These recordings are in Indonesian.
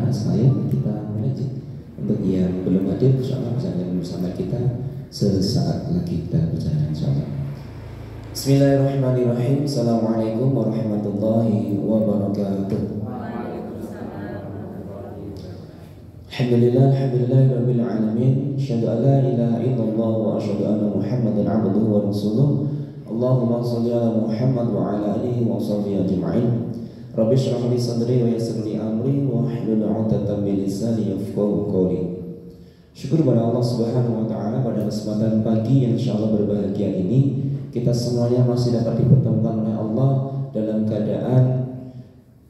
anak sekalian kita mengajak. Untuk yang belum hadir, insyaallah bisa bersama kita sesaat lagi kita berjalan insyaallah. Bismillahirrahmanirrahim. Assalamualaikum warahmatullahi wabarakatuh. Alhamdulillahirabbil alamin. Asyhadu an la ilaha illallah wa asyhadu anna Muhammadan abduhu wa rasuluh. Allahumma shalli ala Muhammad wa ala alihi wa sahbihi ajma'in. Rabbi shrah li sadri wa yassir li amri wa hlul 'uqdatam min lisani yafqahu qawli. Syukur kepada Allah Subhanahu wa taala pada kesempatan pagi yang insyaallah berbahagia ini kita semuanya masih dapat dipertemukan oleh Allah dalam keadaan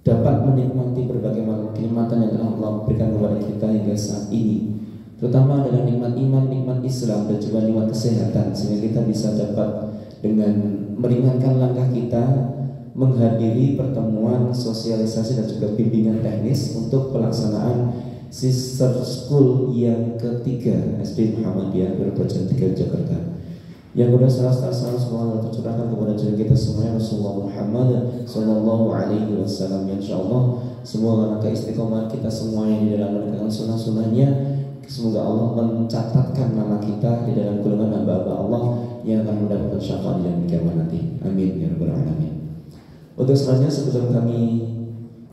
dapat menikmati berbagai macam kenikmatan yang telah Allah berikan kepada kita hingga saat ini, terutama adalah nikmat iman, nikmat Islam, dan juga nikmat kesehatan, sehingga kita bisa dapat dengan meringankan langkah kita menghadiri pertemuan sosialisasi dan juga bimbingan teknis untuk pelaksanaan Sister School yang ketiga SD Muhammadiyah Berbajan 3 Jakarta. Yang kedua salah semoga tercurahkan kepada diri kita semuanya Rasulullah Muhammad Sallallahu Alaihi Wasallam. Insyaallah semua langkah istiqomah kita semuanya di dalam menegakkan sunnah-sunnahnya, semoga Allah mencatatkan nama kita di dalam golongan hamba-hamba Allah yang akan mendapatkan syafaat di dalam kiamat nanti. Amin ya rabbal alamin. Untuk selanjutnya sebelum kami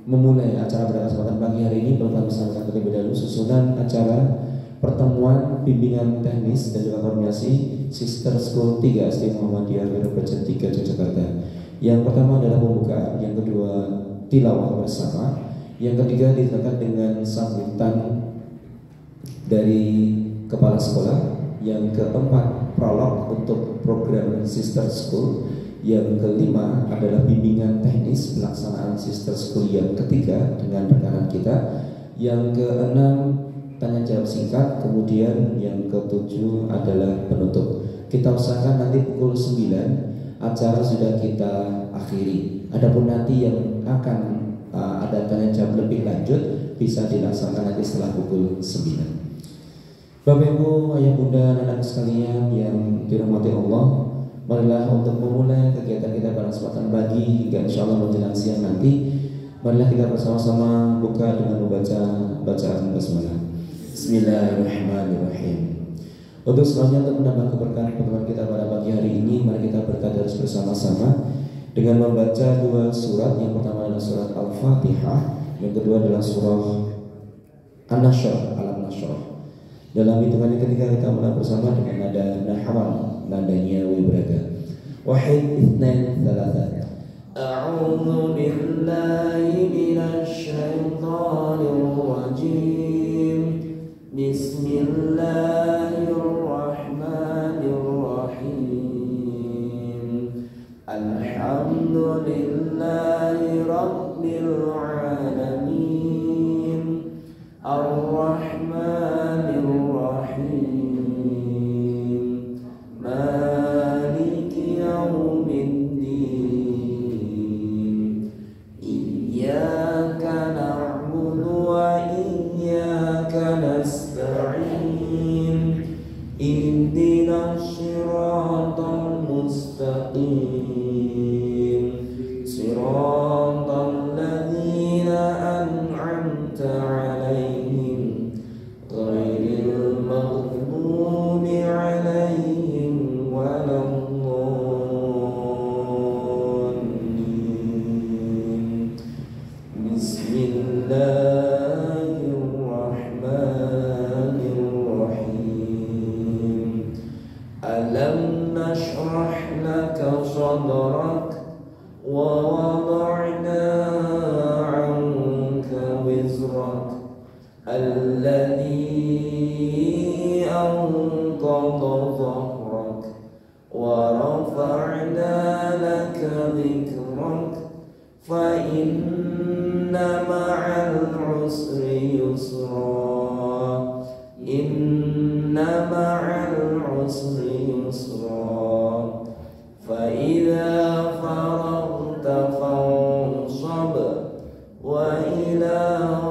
memulai acara pada kesempatan pagi hari ini, perlu kami sampaikan terlebih dahulu susunan acara pertemuan bimbingan teknis dan juga koordinasi Sister School 3 SD Muhammadiyah Berbajan 3 Jakarta. Yang pertama adalah pembukaan, yang kedua tilawah bersama, yang ketiga dilakukan dengan sambutan dari kepala sekolah, yang keempat prolog untuk program Sister School, yang kelima adalah bimbingan teknis pelaksanaan Sister School yang ketiga dengan rekanan kita, yang keenam tanya jawab singkat, kemudian yang ketujuh adalah penutup. Kita usahakan nanti pukul 9 acara sudah kita akhiri. Adapun nanti yang akan ada tanya jawab lebih lanjut bisa dilaksanakan nanti setelah pukul 9. Bapak Ibu, Ayah Bunda, anak-anak sekalian yang dirahmati Allah, marilah untuk memulai kegiatan kita pada kesempatan pagi hingga insyaallah menjelang siang nanti, marilah kita bersama-sama buka dengan membaca bacaan basmalah. Bismillahirrahmanirrahim. Untuk selanjutnya untuk menambah keberkahan pertemuan kita pada pagi hari ini, mari kita bertadarus bersama-sama dengan membaca dua surat. Yang pertama adalah surat Al-Fatihah, yang kedua adalah surah An-Nashr, Al-Nashr. Dalam hitungan yang ketiga kita mulai bersama dengan nada nahwan, nadanya wibrata. Wahid, itsnain, tsalatsa. A'udzu billahi minasy syaithanir rajim. Bismillahirrahmanirrahim. Alhamdulillahi rabbil alamin. Ar-Rahmanir Rahim. Maliki yaumiddin. Iyyaka na'budu wa iyyaka nasta'in. Ihdinas siratal mustaqim. Siratal ladzina an'amta 'alaihim ghairil maghdubi 'alaihim waladdallin. Bismillahirrahmanirrahim. Alam nashrah laka sadrak wa wada'na 'anka wizrak alladhi anqadha dhahrak wa rafa'na laka dhikrak fa inna ma'al usri yusra. Inna ma'al usri yusra. Fa idza faragta fansab wa ila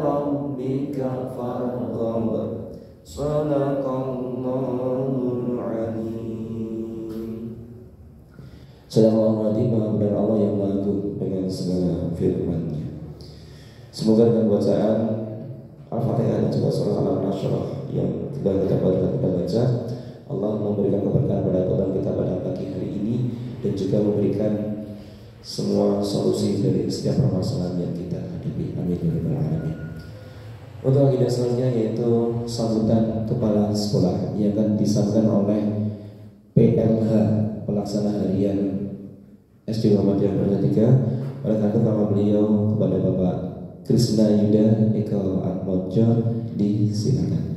rabbika farghab. Shadaqallahul alim. Sadaqallahu alazim. Benar Allah yang maha agung dengan segala firman-Nya. Semoga dengan bacaan Al-Fatihah dan juga surah Al-Nashrah yang sudah kita baca. Allah memberikan keberkahan pada korban kita pada pagi hari ini dan juga memberikan semua solusi dari setiap permasalahan yang kita hadapi. Amin ya rabbal alamin. Untuk agenda selanjutnya yaitu sambutan kepala sekolah yang akan disampaikan oleh PLH Pelaksana Harian SD Muhammadiyah Plaza 3. Oleh karena itu nama beliau kepada Bapak Krisna Yuda Eko Atmojo disilakan.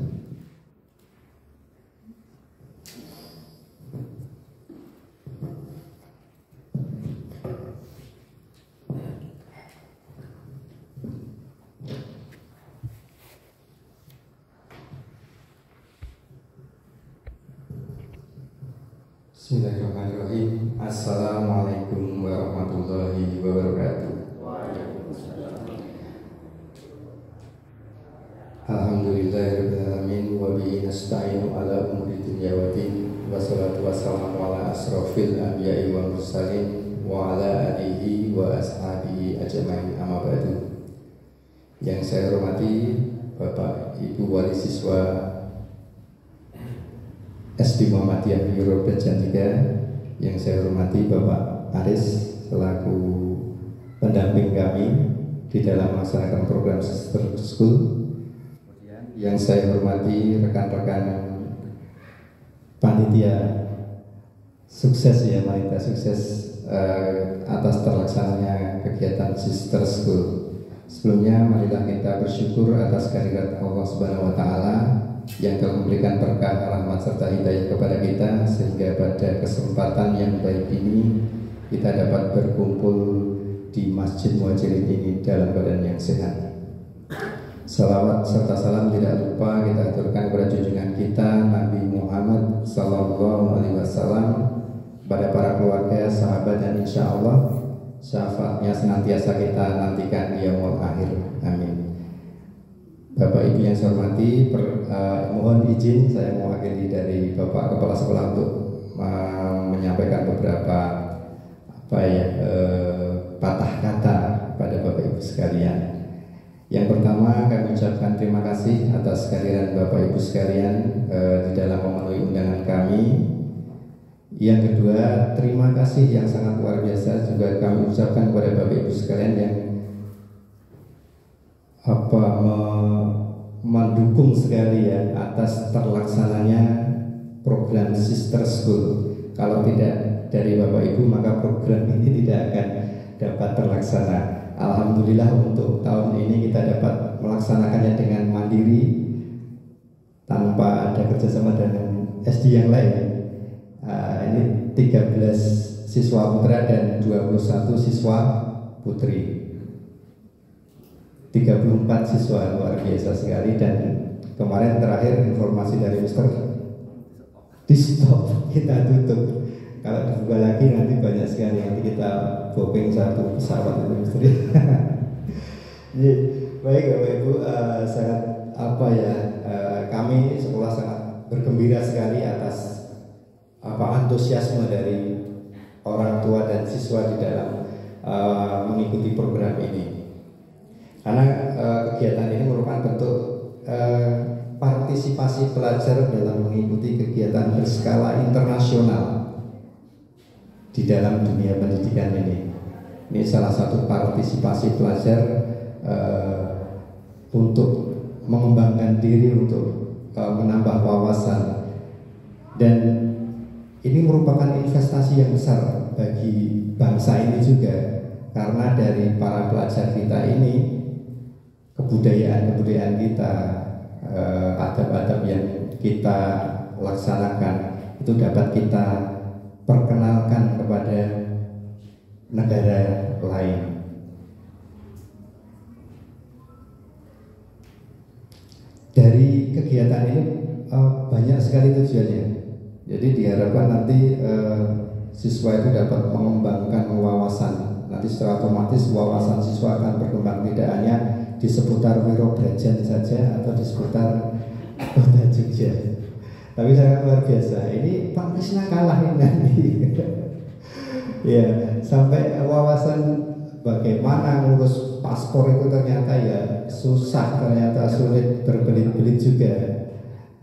Bismillahirrahmanirrahim. Assalamualaikum warahmatullahi wabarakatuh. Alhamdulillahirrahmanirrahim. Wa bihi nasta'inu ala umuri dunya wa din. Wassalatu wassalamu ala asrofil anbiya'i wal mursalin wa ala alihi wa ashabihi ajma'in, amma ba'du. Yang saya hormati Bapak Ibu Wali Siswa SD Muhammadiyah Euro Plaza 3, yang saya hormati Bapak Aris selaku pendamping kami di dalam melaksanakan program Sister School. Yang saya hormati rekan-rekan panitia sukses atas terlaksananya kegiatan Sister School. Sebelumnya marilah kita bersyukur atas kehadirat Allah Subhanahu wa taala yang telah memberikan berkah, rahmat serta hidayah kepada kita, sehingga pada kesempatan yang baik ini kita dapat berkumpul di Masjid Muhajirin ini dalam keadaan yang sehat. Salawat serta salam tidak lupa kita aturkan kepada junjungan kita Nabi Muhammad Sallallahu Alaihi Wasallam, pada para keluarga, sahabat, dan insya Allah syafaatnya senantiasa kita nantikan di yaumul akhir. Amin. Bapak Ibu yang saya hormati, mohon izin saya mewakili dari Bapak Kepala Sekolah untuk menyampaikan beberapa patah kata pada Bapak Ibu sekalian. Yang pertama, kami ucapkan terima kasih atas kehadiran Bapak Ibu sekalian di dalam memenuhi undangan kami. Yang kedua, terima kasih yang sangat luar biasa juga kami ucapkan kepada Bapak Ibu sekalian yang mendukung sekali ya atas terlaksananya program Sister School. Kalau tidak dari Bapak Ibu maka program ini tidak akan dapat terlaksana. Alhamdulillah untuk tahun ini kita dapat melaksanakannya dengan mandiri tanpa ada kerjasama dengan SD yang lain. Ini 13 siswa putra dan 21 siswa putri. 34 siswa, luar biasa sekali. Dan kemarin terakhir informasi dari Mister di stop, kita tutup. Kalau dibuka lagi nanti banyak sekali, nanti kita booking satu pesawat itu Mister. Baik Bapak Ibu, sangat kami sekolah sangat bergembira sekali atas antusiasme dari orang tua dan siswa di dalam mengikuti program ini. Karena kegiatan ini merupakan bentuk partisipasi pelajar dalam mengikuti kegiatan berskala internasional di dalam dunia pendidikan ini. Ini salah satu partisipasi pelajar untuk mengembangkan diri, untuk menambah wawasan, dan ini merupakan investasi yang besar bagi bangsa ini juga, karena dari para pelajar kita ini kebudayaan kita, adab-adab yang kita laksanakan itu dapat kita perkenalkan kepada negara lain. Dari kegiatan ini banyak sekali tujuannya. Jadi diharapkan nanti siswa itu dapat mengembangkan wawasan. Nanti secara otomatis wawasan siswa akan berkembang, tidak hanya di seputar Wiro Brajan saja atau di seputar Kota Jogja. Tapi sangat luar biasa. Ini Pak Krisna kalah ini nanti. Ya, sampai wawasan bagaimana ngurus paspor itu ternyata ya susah, ternyata sulit, berbelit-belit juga.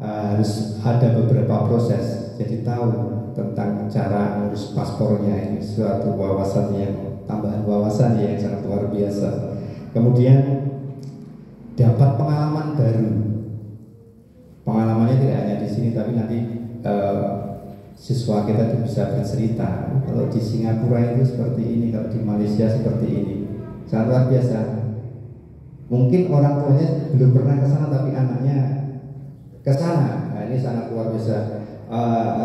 Harus ada beberapa proses, jadi tahu tentang cara ngurus paspornya. Ini suatu wawasan yang tambahan wawasan yang sangat luar biasa. Kemudian dapat pengalaman baru. Pengalamannya tidak hanya di sini, tapi nanti siswa kita itu bisa bercerita. Kalau di Singapura itu seperti ini, kalau di Malaysia seperti ini, sangat luar biasa. Mungkin orang tuanya belum pernah ke sana, tapi anaknya ke sana. Nah, ini sangat luar biasa.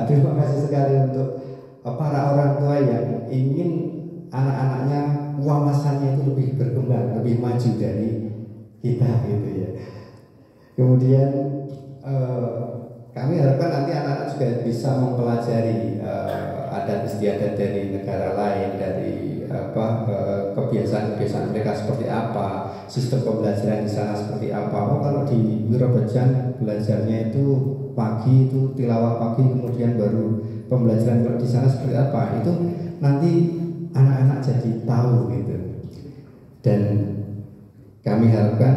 Terima kasih sekali untuk para orang tua yang ingin anak-anaknya wawasannya itu lebih berkembang, lebih maju dari kita, gitu ya. Kemudian kami harapkan nanti anak-anak juga bisa mempelajari adat istiadat dari negara lain, dari kebiasaan-kebiasaan mereka seperti apa, sistem pembelajaran di sana seperti apa. Oh, kalau di Wirabejaan belajarnya itu pagi, itu tilawah pagi, kemudian baru pembelajaran. Kalau di sana seperti apa, itu nanti anak-anak jadi tahu gitu. Dan kami harapkan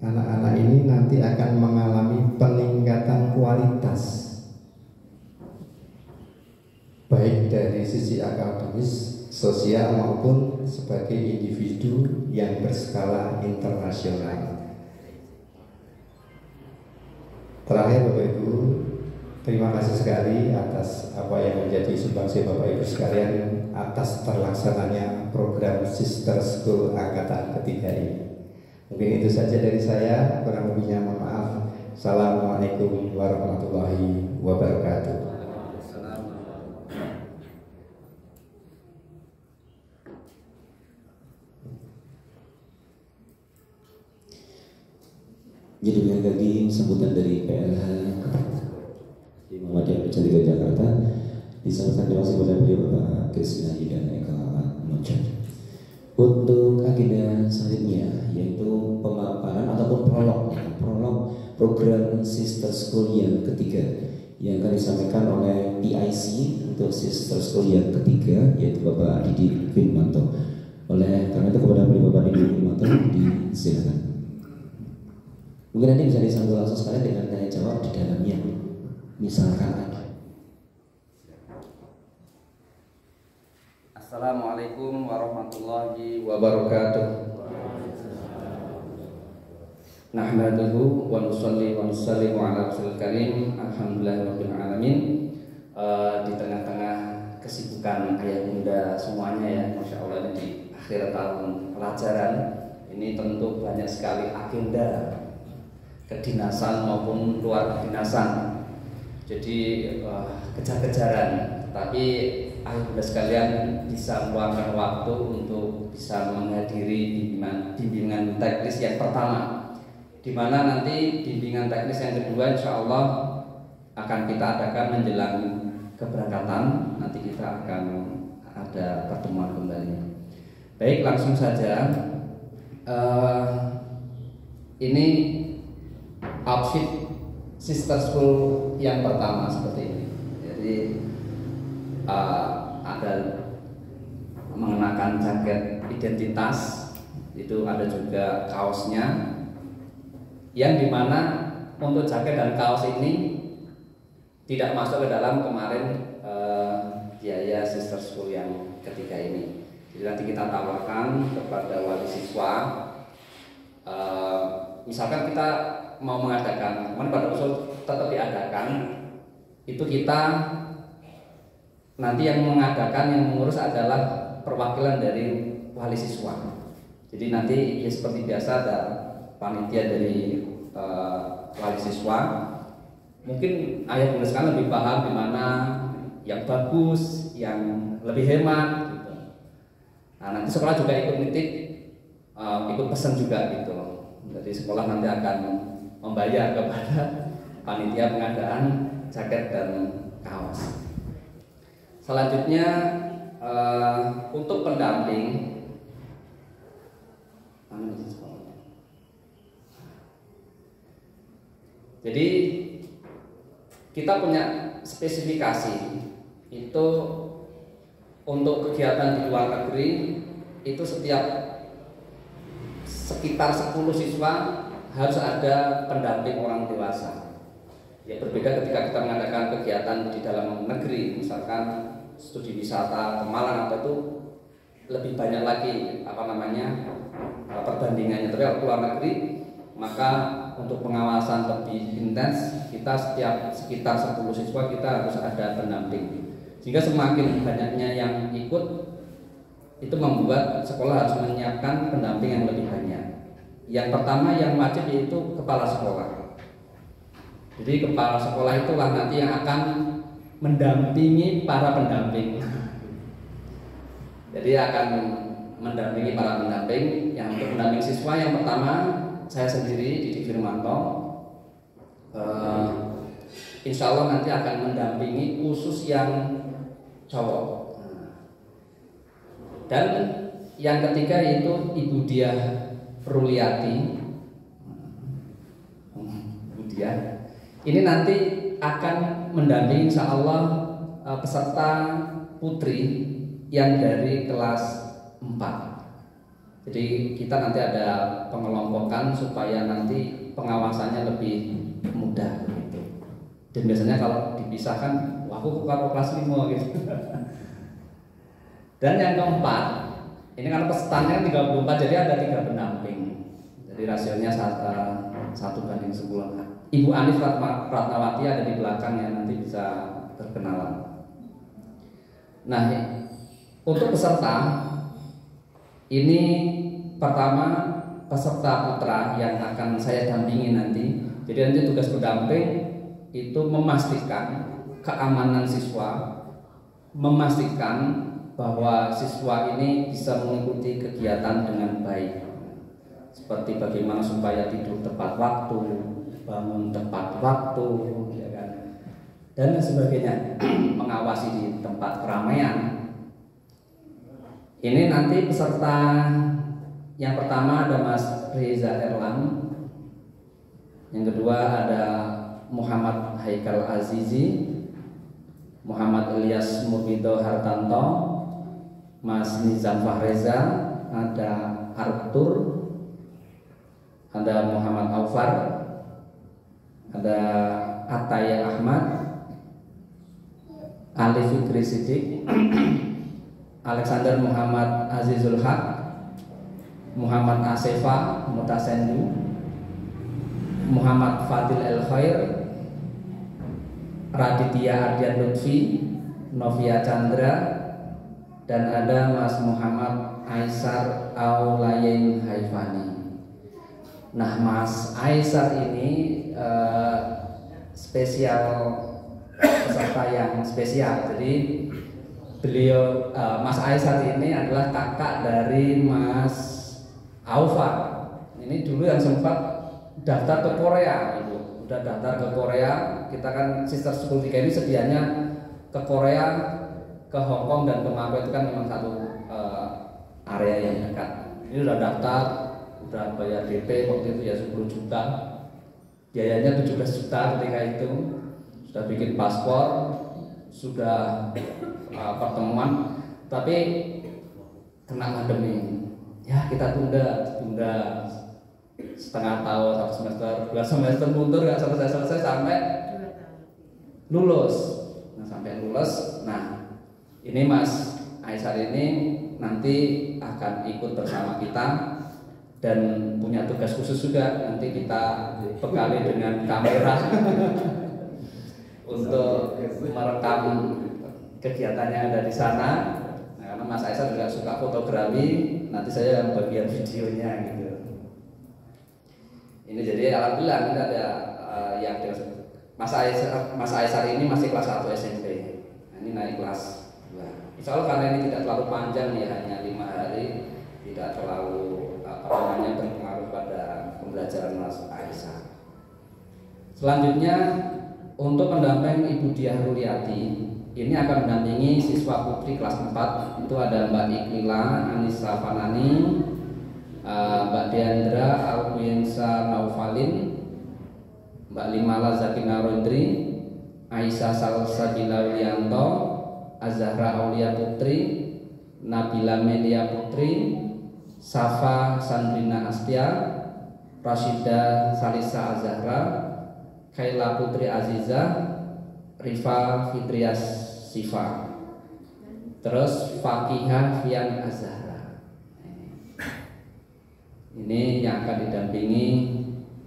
anak-anak ini nanti akan mengalami peningkatan kualitas, baik dari sisi akademis, sosial, maupun sebagai individu yang berskala internasional. Terakhir, Bapak Ibu, terima kasih sekali atas apa yang menjadi sumbangsi Bapak Ibu sekalian atas terlaksananya program Sister School Angkatan ketiga ini. Mungkin itu saja dari saya, kurang lebihnya mohon maaf. Assalamualaikum warahmatullahi wabarakatuh. Jadi sekali lagi sambutan dari PLH di Muhammadiyah Kecantikan Jakarta disampaikan terima kasih kepada beliau Bapak Krisna dan Eka Moncan. Untuk agenda selanjutnya yaitu pemaparan ataupun prolog program Sister School yang ketiga yang akan disampaikan oleh PIC untuk Sister School yang ketiga yaitu Bapak Didi Firmanto. Oleh karena itu kepada beliau Bapak Didi Firmanto disilakan. Mungkin nanti bisa disambung langsung sekali dengan tanya jawab di dalamnya. Misalkan ada. Assalamualaikum warahmatullahi wabarakatuh. Nahmaduhu wa nusalli wa nusallimu ala rasulil karim. Alhamdulillahirabbil alamin. Di tengah-tengah kesibukan ayah bunda semuanya ya, Masya Allah, ini di akhir tahun pelajaran ini tentu banyak sekali agenda kedinasan maupun luar kedinasan. Jadi kejar-kejaran, tapi ayah bunda sekalian bisa meluangkan waktu untuk bisa menghadiri bimbingan teknis yang pertama, di mana nanti bimbingan teknis yang kedua insya Allah akan kita adakan menjelang keberangkatan. Nanti kita akan ada pertemuan kembali. Baik, langsung saja. Ini outfit Sister School yang pertama seperti ini. Jadi ada mengenakan jaket identitas, itu ada juga kaosnya, yang dimana untuk jaket dan kaos ini tidak masuk ke dalam kemarin biaya Sister School yang ketiga ini. Jadi nanti kita tawarkan kepada wali siswa. Misalkan kita mau mengadakan, kemarin pada usul tetap diadakan, itu kita nanti yang mengadakan, yang mengurus adalah perwakilan dari wali siswa. Jadi nanti ya seperti biasa ada panitia dari wali siswa. Mungkin ayah bunda sekalian lebih paham di mana yang bagus, yang lebih hemat gitu. Nah, nanti sekolah juga ikut nitip, ikut pesan juga gitu. Jadi sekolah nanti akan membayar kepada panitia pengadaan jaket dan kaos. Selanjutnya untuk pendamping, jadi kita punya spesifikasi itu untuk kegiatan di luar negeri itu setiap sekitar 10 siswa harus ada pendamping orang dewasa. Ya berbeda ketika kita mengadakan kegiatan di dalam negeri, misalkan studi wisata ke Malang atau itu lebih banyak lagi perbandingannya. Tapi kalau keluar negeri, maka untuk pengawasan lebih intens kita setiap sekitar 10 siswa kita harus ada pendamping. Sehingga semakin banyaknya yang ikut, itu membuat sekolah harus menyiapkan pendamping yang lebih banyak. Yang pertama yang wajib yaitu kepala sekolah. Jadi kepala sekolah itulah nanti yang akan mendampingi para pendamping. Jadi akan mendampingi para pendamping. Yang untuk mendamping siswa yang pertama saya sendiri Didik Firmanto. Insya Allah nanti akan mendampingi khusus yang cowok. Dan yang ketiga yaitu Ibu Diah Ruliati. Ibu Diah ini nanti akan mendampingi insya Allah peserta putri yang dari kelas 4. Jadi kita nanti ada pengelompokan supaya nanti pengawasannya lebih mudah gitu. Dan biasanya kalau dipisahkan, wah aku kalau kelas 5 gitu. Dan yang keempat, ini karena pesertanya 34, jadi ada 3 pendamping. Jadi rasionya 1:10. Ibu Anif Ratnawati ada di belakangnya, nanti bisa berkenalan. Nah, untuk peserta ini pertama peserta putra yang akan saya dampingi nanti. Jadi nanti tugas pendamping itu memastikan keamanan siswa, memastikan bahwa siswa ini bisa mengikuti kegiatan dengan baik. Seperti bagaimana supaya tidur tepat waktu, bangun tepat waktu, ya kan, dan sebagainya. Mengawasi di tempat keramaian. Ini nanti peserta yang pertama ada Mas Reza Erlang, yang kedua ada Muhammad Haikal Azizi, Muhammad Ilyas Murbido Hartanto, Mas Nizam Fahreza, ada Arthur, ada Muhammad Aufar, ada Ataya Ahmad, Ali Fikri Siddiq, Alexander Muhammad Azizul Haq, Muhammad Asefa Mutasendu, Muhammad Fadil El Khair, Raditya Ardian Lutfi, Novia Chandra, dan ada Mas Muhammad Aisar Aulayen Haifani. Nah, Mas Aisar ini spesial, peserta yang spesial. Jadi beliau Mas Aisar ini adalah kakak dari Mas Aufar. Ini dulu yang sempat daftar ke Korea, Ibu. Udah daftar ke Korea. Kita kan Sister School 3 ini sedianya ke Korea, ke Hong Kong dan ke Macau, itu kan memang satu area yang dekat. Ini udah daftar, udah bayar DP waktu itu ya 10 juta. Biayanya 17 juta ketika itu. Sudah bikin paspor, sudah pertemuan, tapi kena pandemi. Ya kita tunda setengah tahun, 1 semester, 2 semester mundur, nggak selesai sampai lulus. Nah sampai lulus, nah ini Mas Aisar ini nanti akan ikut bersama kita dan punya tugas khusus juga. Nanti kita bekali dengan kamera untuk merekam kegiatannya ada di sana. Nah, karena Mas Aisar juga suka fotografi, nanti saya yang bagian videonya gitu. Ini jadi alhamdulillah ini ada yang Mas Aisar ini masih kelas 1 SMP. Nah, ini naik kelas 2. Insya Allah karena ini tidak terlalu panjang ya, hanya 5 hari, tidak terlalu berpengaruh pada pembelajaran Mas Aisar. Selanjutnya untuk pendamping Ibu Diah Ruliati, ini akan mendampingi siswa putri kelas 4. Itu ada Mbak Iqlila Anissa Fanani, Mbak Diandra Alwiensa Naufalin, Mbak Limala Zakina Rodri, Aisyah Salsabila Wianto, Azahra Aulia Putri, Nabila Melia Putri, Safa Sandrina Astia, Rashida Salisa Azahra, Kaila Putri Aziza, Rifa Fitrias Sifa, terus Fakihah Fian Azahra. Ini yang akan didampingi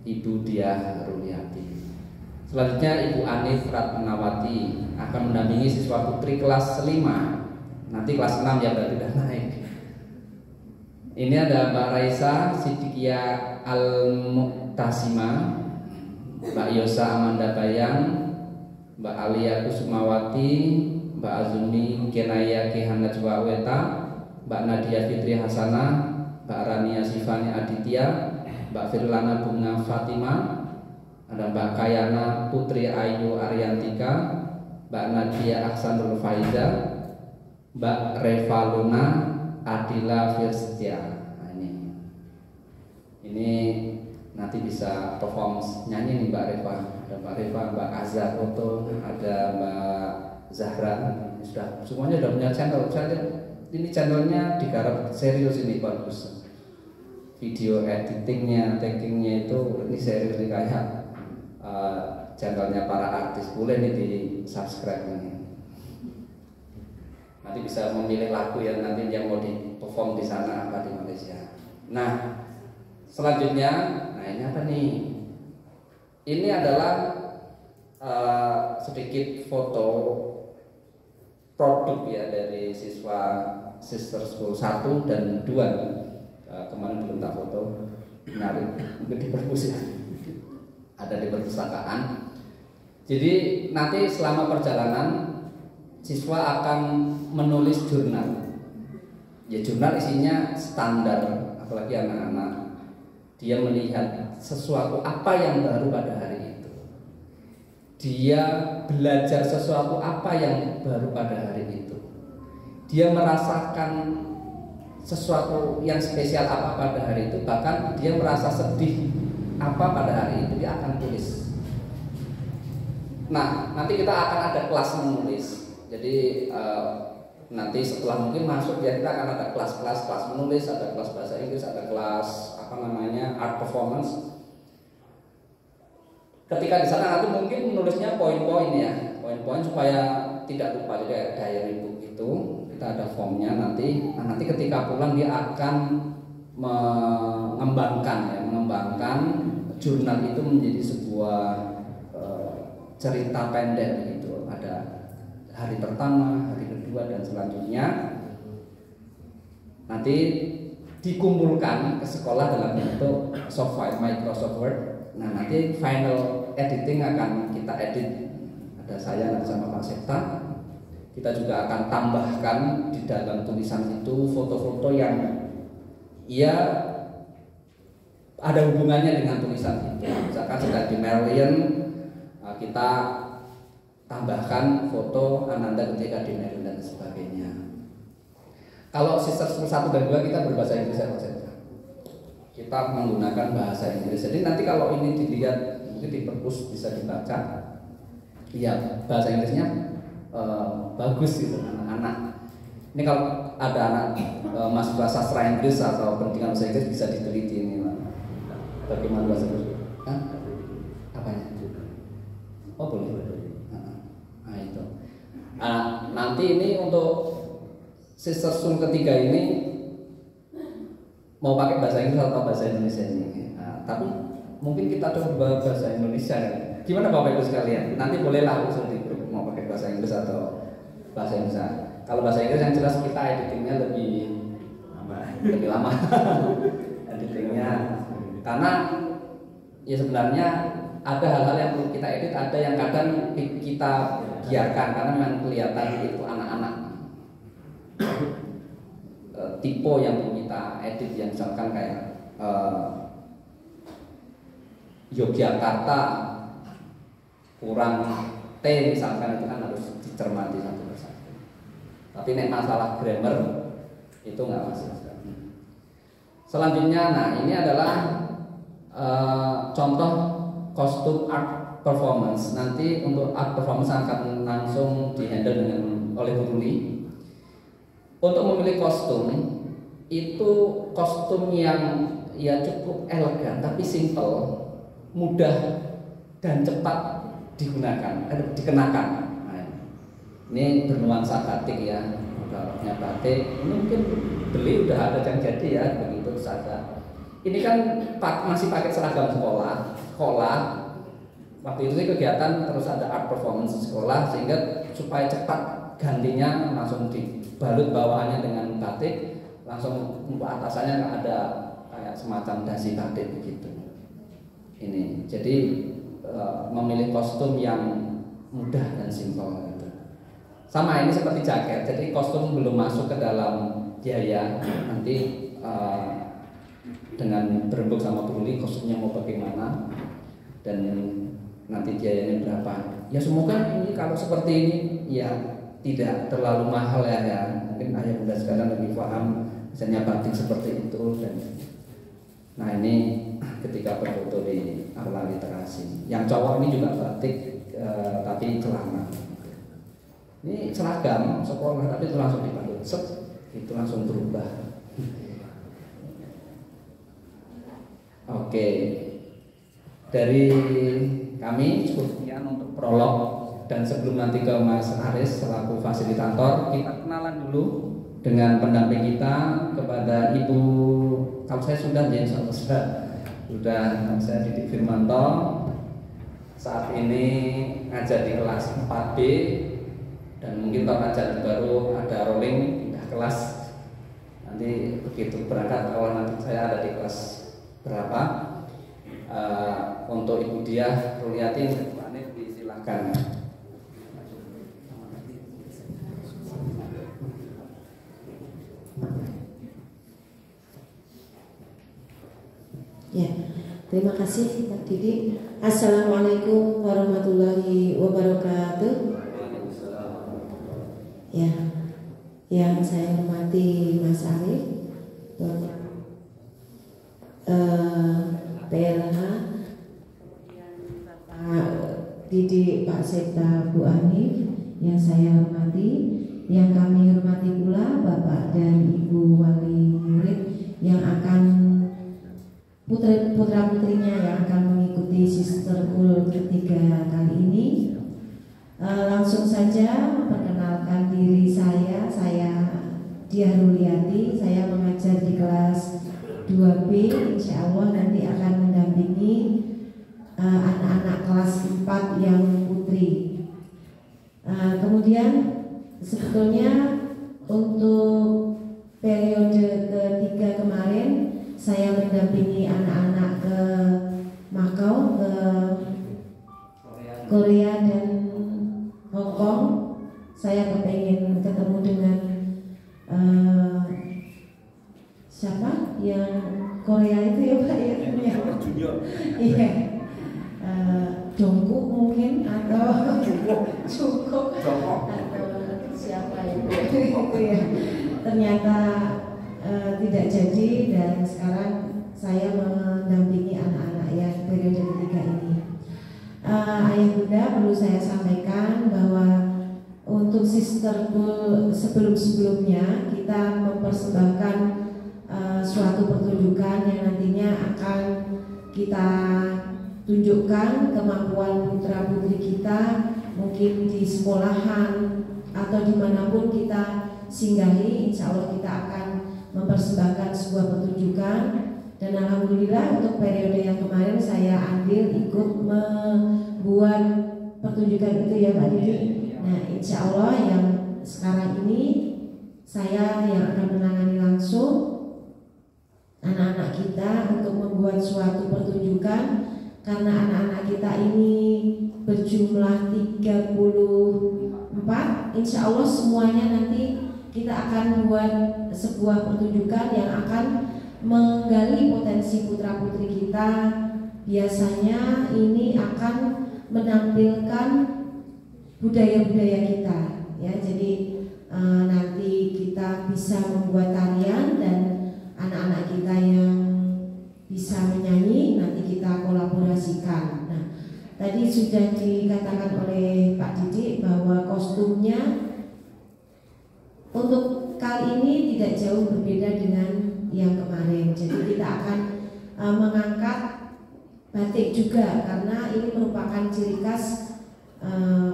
Ibu Diah Ruliati. Selanjutnya Ibu Anif Ratnawati akan mendampingi siswa putri kelas 5. Nanti kelas 6 ya berarti sudah naik. Ini ada Mbak Raisa Sidikia Al-Muktasima, Mbak Yosa Amanda Bayang, Mbak Alia Kusumawati, Mbak Azumi Kenaya Kehana Najwa Weta, Mbak Nadia Fitri Hasanah, Mbak Rania Sifani Aditya, Mbak Firlana Bunga Fatima, ada Mbak Kayana Putri Ayu Ariantika, Mbak Nadia Aksanul Faiza, Mbak Reva Luna Adila Firstia. Nah, ini nanti bisa perform nyanyi nih Mbak Reva. Ada Mbak Reva, Mbak Azhar Foto, ada Mbak Zahra. Sudah semuanya sudah punya channel. Ini channelnya digarap serius, ini bagus. Video editingnya, takingnya itu ini serius nih, kayak channelnya para artis. Boleh nih di subscribe nih. Nanti bisa memilih lagu yang nanti yang mau di perform di sana apa di Malaysia. Nah, selanjutnya, nah ini apa nih? Ini adalah sedikit foto produk ya dari siswa Sister School 1 dan 2. Kemarin belum tak foto, menarik, mungkin di perpus ya, ada di perpustakaan. Jadi nanti selama perjalanan siswa akan menulis jurnal. Ya jurnal isinya standar, apalagi anak-anak. Dia melihat sesuatu apa yang baru pada hari itu. Dia belajar sesuatu apa yang baru pada hari itu. Dia merasakan sesuatu yang spesial apa pada hari itu. Bahkan dia merasa sedih apa pada hari itu, dia akan tulis. Nah, nanti kita akan ada kelas menulis. Jadi nanti setelah mungkin masuk ya kita akan ada kelas menulis, ada kelas bahasa Inggris, ada kelas art performance. Ketika di sana nanti mungkin menulisnya poin-poin ya, poin-poin supaya tidak lupa. Jadi kayak diary book itu kita ada formnya nanti. Nah, nanti ketika pulang dia akan mengembangkan jurnal itu menjadi sebuah cerita pendek begitu. Ada hari pertama, hari kedua dan selanjutnya. Nanti dikumpulkan ke sekolah dalam bentuk software Microsoft Word. Nah, nanti final editing akan kita edit. Ada saya nanti sama Pak Septa. Kita juga akan tambahkan di dalam tulisan itu foto-foto yang ya ada hubungannya dengan tulisan itu. Misalkan sedang di Merlion, kita tambahkan foto Ananda ketika di Merlion dan sebagainya. Kalau Sister School 1 dan 2 kita berbahasa Inggris saja. Kita menggunakan bahasa Inggris. Jadi nanti kalau ini dilihat mungkin di perpus bisa dibaca. Ya, bahasa Inggrisnya bagus gitu anak-anak. Ini kalau ada anak mahasiswa sastra Inggris atau pendidikan bahasa Inggris bisa diteliti ini. Bagaimana bahasa Inggris? Apanya? Oh boleh. Nah itu. Nanti ini untuk Sister School ketiga ini mau pakai bahasa Inggris atau bahasa Indonesia ini. Tapi mungkin kita coba bahasa Indonesia. Gimana Bapak Ibu sekalian? Nanti bolehlah usul di grup mau pakai bahasa Inggris atau bahasa Indonesia. Kalau bahasa Inggris yang jelas kita editingnya lebih lama. Editingnya karena ya sebenarnya ada hal-hal yang perlu kita edit, ada yang kadang kita biarkan karena memang kelihatan itu anak-anak. Tipe yang kita edit yang misalkan kayak Yogyakarta kurang T misalkan, itu kan harus dicermati satu persatu. Tapi nek masalah grammar itu nggak masalah. Selanjutnya, nah ini adalah contoh kostum art performance. Nanti untuk art performance akan langsung dihandle oleh Bu Ruli. Untuk memilih kostum itu kostum yang ya cukup elegan tapi simple, mudah dan cepat dikenakan. Nah, ini bernuansa batik ya, modelnya batik. Ini mungkin beli udah ada yang jadi ya, begitu saja. Ini kan masih pakai seragam sekolah. Waktu itu sih kegiatan terus ada art performance di sekolah, sehingga supaya cepat gantinya langsung dibalut bawahannya dengan batik, langsung untuk atasannya nggak ada kayak semacam dasi batik begitu. Ini jadi memilih kostum yang mudah dan simpel gitu. Sama ini seperti jaket, jadi kostum belum masuk ke dalam biaya. Nanti dengan berembuk sama Bruli kostumnya mau bagaimana dan nanti biayanya berapa. Ya semoga ini kalau seperti ini ya tidak terlalu mahal ya. Mungkin ayah bunda sekarang lebih paham misalnya batik seperti itu. Dan nah ini ketika berfoto di aula literasi, yang cowok ini juga batik tapi celana. Ini seragam sekolah tapi itu langsung dibalut, itu langsung berubah. Oke, dari kami cukup sekian untuk prolog, dan sebelum nanti ke Mas Aris selaku fasilitator, kita kenalan dulu dengan pendamping kita kepada Ibu. Kalau saya sudah ya, sudah saya Didik Firmanto. Saat ini ngajar di kelas 4B, dan mungkin tahun ajaran baru ada rolling pindah kelas. Nanti begitu berangkat awal nanti saya ada di kelas berapa. Untuk Ibu Diah Ruliati disilakan. Ya, terima kasih Pak Didik. Assalamualaikum warahmatullahi wabarakatuh. Ya, yang saya hormati Mas Arif, PLH, Pak Didik, Pak Septa, Bu Anif, yang saya hormati, yang kami hormati pula Bapak dan Ibu wali murid yang akan putra-putrinya yang akan mengikuti Sisterhood ketiga kali ini. Langsung saja memperkenalkan diri saya Diah Ruliati. Saya mengajar di kelas 2B, insya Allah nanti akan mendampingi anak-anak kelas 4 yang putri. Kemudian sebetulnya untuk periode ketiga kemarin saya mendampingi anak-anak ke Makau, ke Korea dan Hong Kong. Saya kepengen ketemu dengan siapa yang Korea itu ya Pak ya? Iya, Jongkook mungkin atau Jungkook atau siapa itu ya. Ternyata tidak jadi, dan sekarang saya mendampingi anak-anak yang periode ketiga ini. Ayah bunda, perlu saya sampaikan bahwa untuk Sisterhood sebelum-sebelumnya kita mempersembahkan suatu pertunjukan yang nantinya akan kita tunjukkan kemampuan putra putri kita, mungkin di sekolahan atau dimanapun kita singgahi. Insya Allah kita akan mempersembahkan sebuah pertunjukan. Dan alhamdulillah untuk periode yang kemarin saya andil ikut membuat pertunjukan itu ya Pak Didi. Nah insya Allah yang sekarang ini saya yang akan menangani langsung anak-anak kita untuk membuat suatu pertunjukan, karena anak-anak kita ini berjumlah 34. Insya Allah semuanya nanti kita akan membuat sebuah pertunjukan yang akan menggali potensi putra putri kita. Biasanya ini akan menampilkan budaya-budaya kita ya. Jadi nanti kita bisa membuat tarian, dan anak-anak kita yang bisa menyanyi nanti kita kolaborasikan. Nah, tadi sudah dikatakan oleh Pak Didik bahwa kostumnya untuk kali ini tidak jauh berbeda dengan yang kemarin. Jadi kita akan mengangkat batik juga karena ini merupakan ciri khas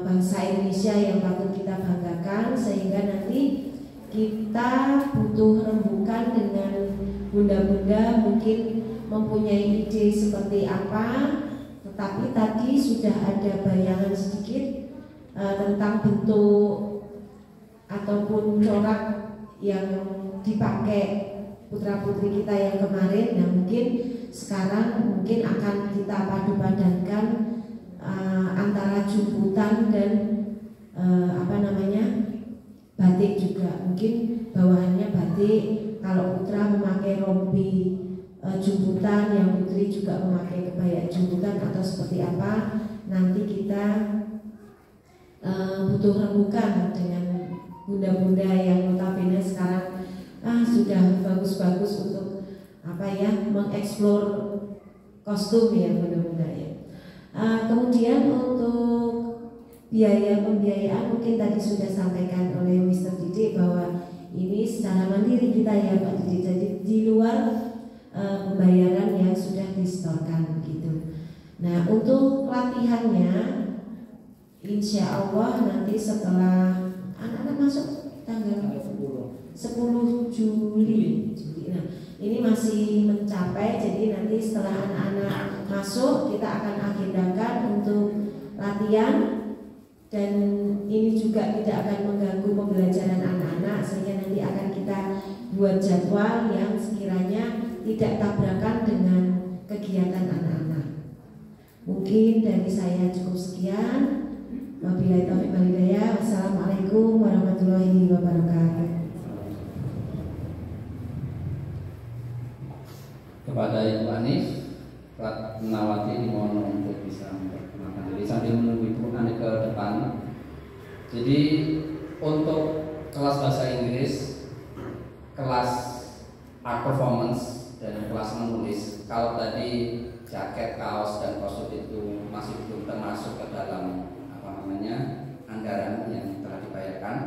bangsa Indonesia yang patut kita banggakan, sehingga nanti kita butuh rembukan dengan bunda-bunda mungkin mempunyai ide seperti apa, tetapi tadi sudah ada bayangan sedikit tentang bentuk ataupun corak yang dipakai putra-putri kita yang kemarin. Nah, mungkin sekarang akan kita padu-padankan antara jumputan dan batik juga. Mungkin bawahannya batik, kalau putra memakai rompi jumputan, yang putri juga memakai kebaya jumputan atau seperti apa. Nanti kita butuh rembukan dengan bunda-bunda yang notabene sekarang sudah bagus-bagus untuk mengeksplor kostum ya bunda-bunda ya. Kemudian untuk biaya pembiayaan mungkin tadi sudah sampaikan oleh Mr. Didik bahwa ini secara mandiri kita ya Pak Didik, jadi di luar pembayaran yang sudah disetorkan begitu. Nah, untuk latihannya insya Allah nanti setelah anak-anak masuk tanggal 10 Juli. Nah, ini masih mencapai, jadi nanti setelah anak-anak masuk kita akan agendakan untuk latihan, dan ini juga tidak akan mengganggu pembelajaran anak-anak, sehingga nanti akan kita buat jadwal yang sekiranya tidak tabrakan dengan kegiatan anak-anak. Mungkin dari saya cukup sekian. Wabillahi taufiq wal hidayah. Wassalamualaikum warahmatullahi wabarakatuh. Kepada Ibu Anif Ratnawati dimohon untuk bisa memperkenalkan diri sambil menunggu Ibu Anif ke depan. Jadi untuk kelas bahasa Inggris, kelas art performance dan kelas menulis, kalau tadi jaket, kaos dan kostum itu masih belum termasuk ke dalam anggaran yang telah dibayarkan.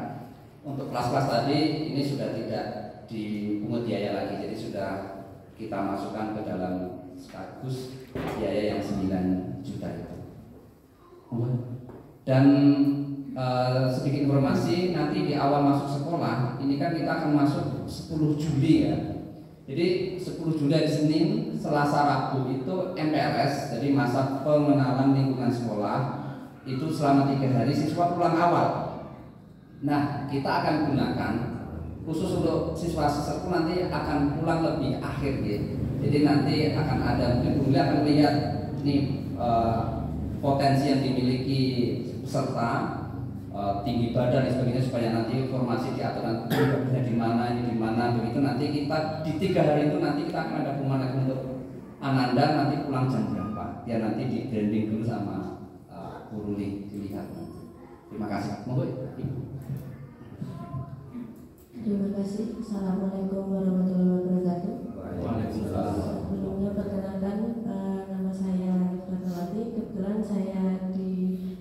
Untuk kelas-kelas tadi ini sudah tidak dipungut biaya lagi, jadi sudah kita masukkan ke dalam status biaya yang 9 juta itu. Dan sedikit informasi, nanti di awal masuk sekolah ini kan kita akan masuk 10 Juli ya. Jadi 10 Juli hari Senin, Selasa, Rabu itu MPLS, jadi masa pengenalan lingkungan sekolah. Itu selama 3 hari siswa pulang awal. Nah, kita akan gunakan khusus untuk siswa-siswa nanti akan pulang lebih akhir gitu. Jadi nanti akan ada, mungkin akan melihat nih potensi yang dimiliki peserta, tinggi badan dan sebagainya, supaya nanti informasi diatur di mana, ini di mana, begitu. Nanti kita di 3 hari itu nanti kita akan ada pengumuman untuk Ananda nanti pulang jam berapa, biar nanti di branding dulu sama guru dilihat nanti. Terima kasih. Monggo Ibu. Terima kasih. Assalamualaikum warahmatullahi wabarakatuh. Waalaikumsalam. Sebelumnya perkenalkan, nama saya Ratnawati. Kebetulan saya di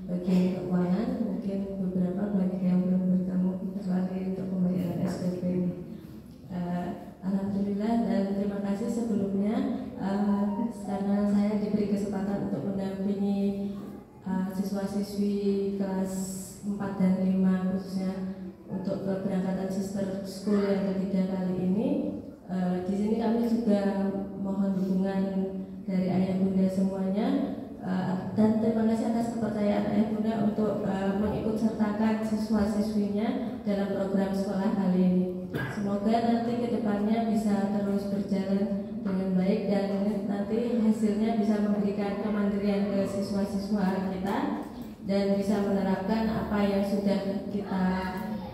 bagian keuangan. Mungkin beberapa banyak yang belum bertemu kecuali untuk pembayaran SPP. Alhamdulillah dan terima kasih sebelumnya karena saya diberi kesempatan untuk mendampingi siswa-siswi kelas 4 dan 5 khususnya untuk keberangkatan sister school yang ketiga kali ini. Di sini kami juga mohon dukungan dari ayah bunda semuanya, dan terima kasih atas kepercayaan ayah bunda untuk mengikut sertakan siswa-siswinya dalam program sekolah kali ini. Semoga nanti kedepannya bisa terus berjalan dengan baik dan nanti hasilnya bisa memberikan kemandirian ke siswa-siswa kita dan bisa menerapkan apa yang sudah kita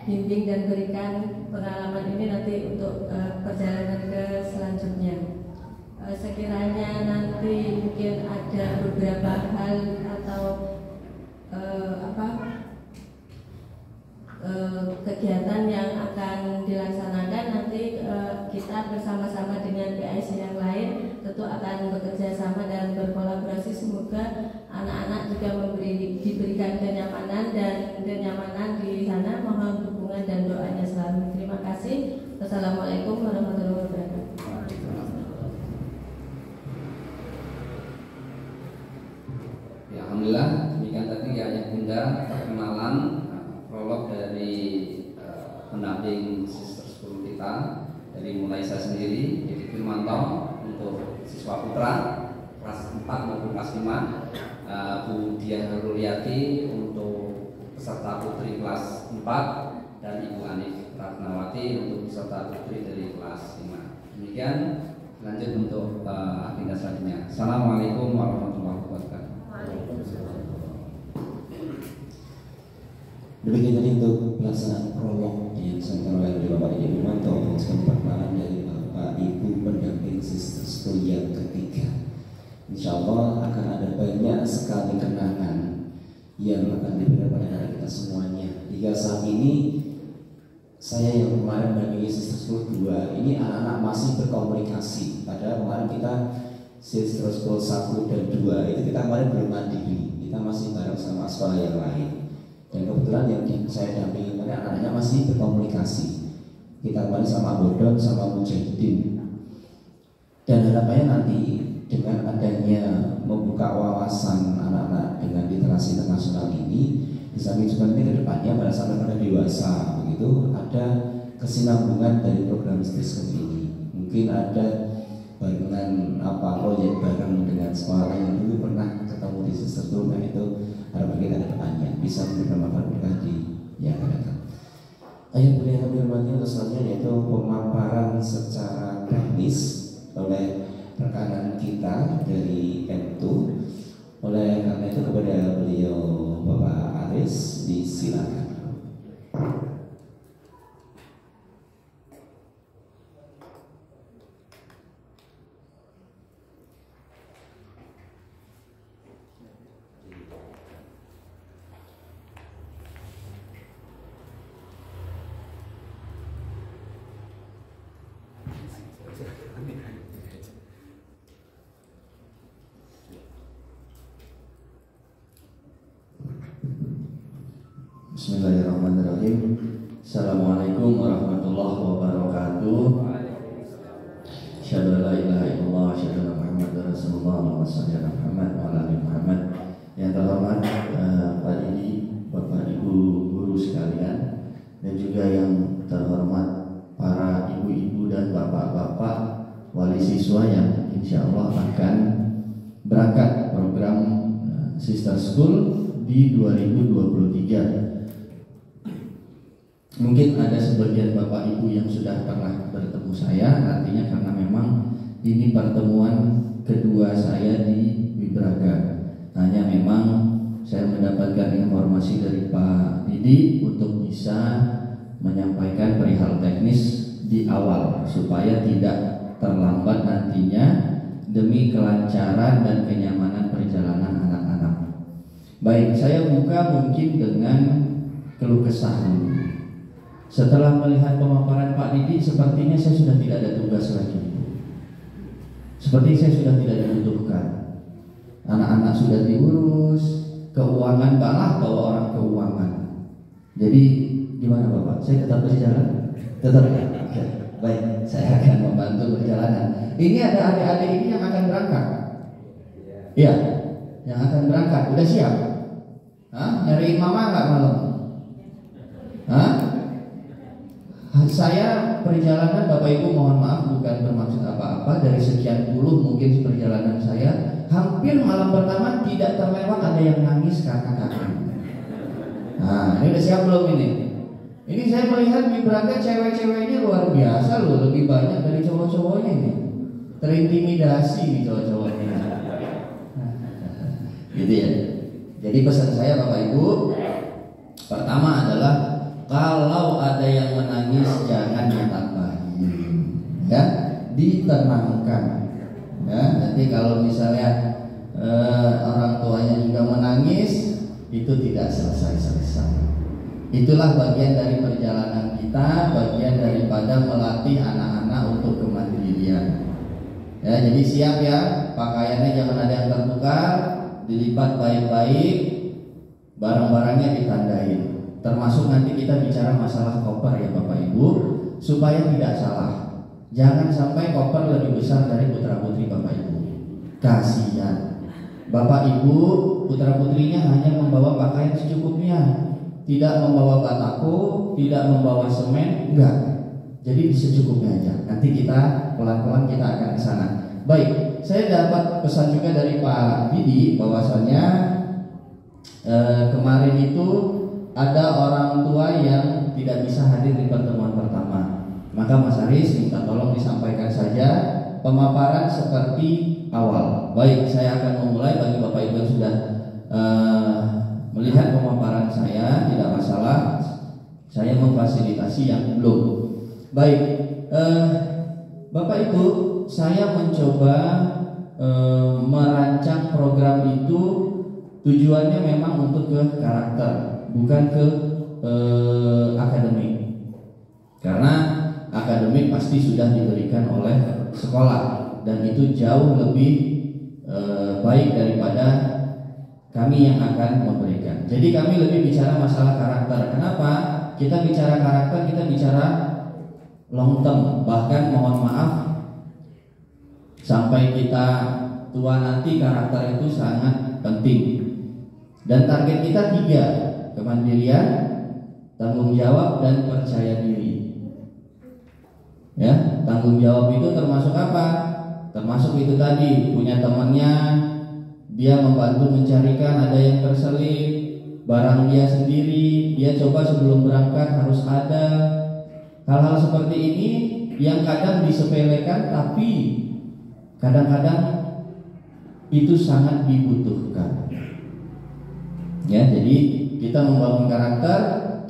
bimbing dan berikan pengalaman ini nanti untuk perjalanan ke selanjutnya. Sekiranya nanti mungkin ada beberapa hal atau kegiatan yang akan dilaksanakan nanti kita bersama-sama dengan PIC yang lain tentu akan bekerja sama dan berkolaborasi. Semoga anak-anak juga diberikan kenyamanan di sana. Mohon dukungan dan doanya selalu. Terima kasih. Wassalamualaikum warahmatullahi wabarakatuh. Ya, alhamdulillah demikian tadi ya ayah bunda perkenalan prolog dari pendamping sister school kita, dari mulai saya sendiri Didi Firmanto untuk siswa putra kelas 4 maupun kelas 5, Bu Diah Ruliati untuk peserta putri kelas 4, dan Ibu Anif Ratnawati untuk peserta putri dari kelas 5. Demikian, lanjut untuk agenda selanjutnya. Assalamualaikum warahmatullahi wabarakatuh. Demikian tadi untuk pelaksanaan prolog yang disampaikan oleh Bapak Didi Firmanto, perkenalan dari Bapak Ibu pendamping sister school yang ketiga. Insya Allah akan ada banyak sekali kenangan yang akan diberikan pada kita semuanya. Hingga saat ini saya yang kemarin mendampingi sister school 2 ini anak-anak masih berkomunikasi. Padahal kemarin kita sister school 1 dan 2 itu kita kemarin belum mandiri, kita masih bareng sama sekolah yang lain. Dan kebetulan yang saya dampingi kemarin anak-anaknya masih berkomunikasi. Kita kemarin sama Bodon, sama Mujahidin. Dan harapannya nanti dengan adanya membuka wawasan anak-anak dengan literasi internasional ini, di samping juga nanti ke depannya pada saat mereka dewasa begitu ada kesinambungan dari program studi ini. Mungkin ada barengan proyek bareng dengan sekolah yang dulu pernah ketemu di sister school. Nah itu harapan kita ke depannya bisa memberikan manfaat mereka di yang akan datang. Ayat boleh kami hormati untuk selanjutnya yaitu pemaparan secara teknis oleh rekanan kita dari M2. Oleh karena itu kepada beliau Bapak Aris disilakan. Bismillahirrahmanirrahim. Assalamualaikum warahmatullahi wabarakatuh. Asyhadu an la ilaha illallah wa asyhadu anna Muhammadar Rasulullah. Allahumma shalli ala Muhammad wa ala ali Muhammad. Yang terhormat Pak Didi, Bapak Ibu guru sekalian, dan juga yang terhormat para ibu-ibu dan bapak-bapak wali siswa yang insya Allah akan berangkat program Sister School di 2023. Mungkin ada sebagian bapak ibu yang sudah pernah bertemu saya, artinya karena memang ini pertemuan kedua saya di Wibraga. Hanya memang saya mendapatkan informasi dari Pak Didi untuk bisa menyampaikan perihal teknis di awal supaya tidak terlambat nantinya demi kelancaran dan kenyamanan perjalanan anak-anak. Baik, saya buka mungkin dengan keluh kesah dulu. Setelah melihat pemaparan Pak Didi, sepertinya saya sudah tidak ada tugas lagi. Seperti saya sudah tidak dibutuhkan. Anak-anak sudah diurus, keuangan bawa orang keuangan. Jadi gimana Bapak? Saya tetap berjalan? Tetap ya? Oke. Baik, saya akan membantu perjalanan. Ini ada adik-adik ini yang akan berangkat. Iya, yang akan berangkat. Udah siap? Hah? Nyariin mama nggak malam? Hah? Saya perjalanan Bapak Ibu mohon maaf bukan bermaksud apa-apa. Dari sekian puluh mungkin perjalanan saya, hampir malam pertama tidak terlewat ada yang nangis karena kangen. Nah, ini udah siap belum ini? Ini saya melihat di berangkat cewek-ceweknya luar biasa loh, lebih banyak dari cowok-cowoknya ini. Terintimidasi nih cowok-cowoknya. Gitu ya. Jadi pesan saya Bapak Ibu, pertama adalah kalau ada yang menangis jangan ditambahin, ya, ditenangkan. Ya, nanti kalau misalnya orang tuanya juga menangis, itu tidak selesai-selesai. Itulah bagian dari perjalanan kita, bagian daripada melatih anak-anak untuk kemandirian. Ya, jadi siap ya, pakaiannya jangan ada yang tertukar, dilipat baik-baik, barang-barangnya ditandain. Termasuk nanti kita bicara masalah koper ya Bapak Ibu, supaya tidak salah. Jangan sampai koper lebih besar dari putra putri Bapak Ibu. Kasihan. Bapak Ibu, putra putrinya hanya membawa pakaian secukupnya, tidak membawa batako, tidak membawa semen, enggak. Jadi secukupnya aja. Nanti kita pelan-pelan kita akan ke sana. Baik, saya dapat pesan juga dari Pak Didi bahwasannya kemarin itu ada orang tua yang tidak bisa hadir di pertemuan pertama. Maka Mas Aris minta tolong disampaikan saja pemaparan seperti awal. Baik, saya akan memulai. Bagi Bapak Ibu yang sudah melihat pemaparan saya, tidak masalah. Saya memfasilitasi yang belum. Baik, Bapak Ibu, saya mencoba merancang program itu tujuannya memang untuk ke karakter, bukan ke akademik. Karena akademik pasti sudah diberikan oleh sekolah dan itu jauh lebih baik daripada kami yang akan memberikan. Jadi kami lebih bicara masalah karakter. Kenapa? Kita bicara karakter, kita bicara long term. Bahkan mohon maaf, sampai kita tua nanti karakter itu sangat penting. Dan target kita 3, kemandirian, tanggung jawab, dan percaya diri. Ya, tanggung jawab itu termasuk apa? Termasuk itu tadi, punya temannya, dia membantu mencarikan, ada yang terselip, barang dia sendiri, dia coba sebelum berangkat harus ada. Hal-hal seperti ini yang kadang disepelekan, tapi kadang-kadang itu sangat dibutuhkan. Ya, jadi kita membangun karakter,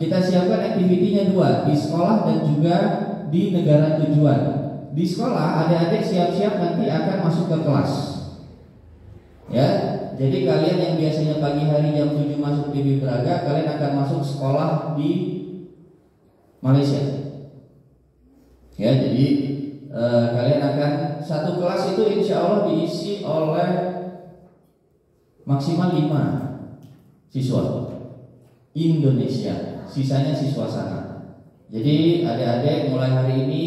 kita siapkan aktivitinya 2, di sekolah dan juga di negara tujuan. Di sekolah adik-adik siap-siap nanti akan masuk ke kelas. Ya, jadi kalian yang biasanya pagi hari jam 7 masuk di Wibraga, kalian akan masuk sekolah di Malaysia. Ya, jadi kalian akan satu kelas itu insya Allah diisi oleh maksimal 5 siswa Indonesia, sisanya siswa sana. Jadi adik-adik mulai hari ini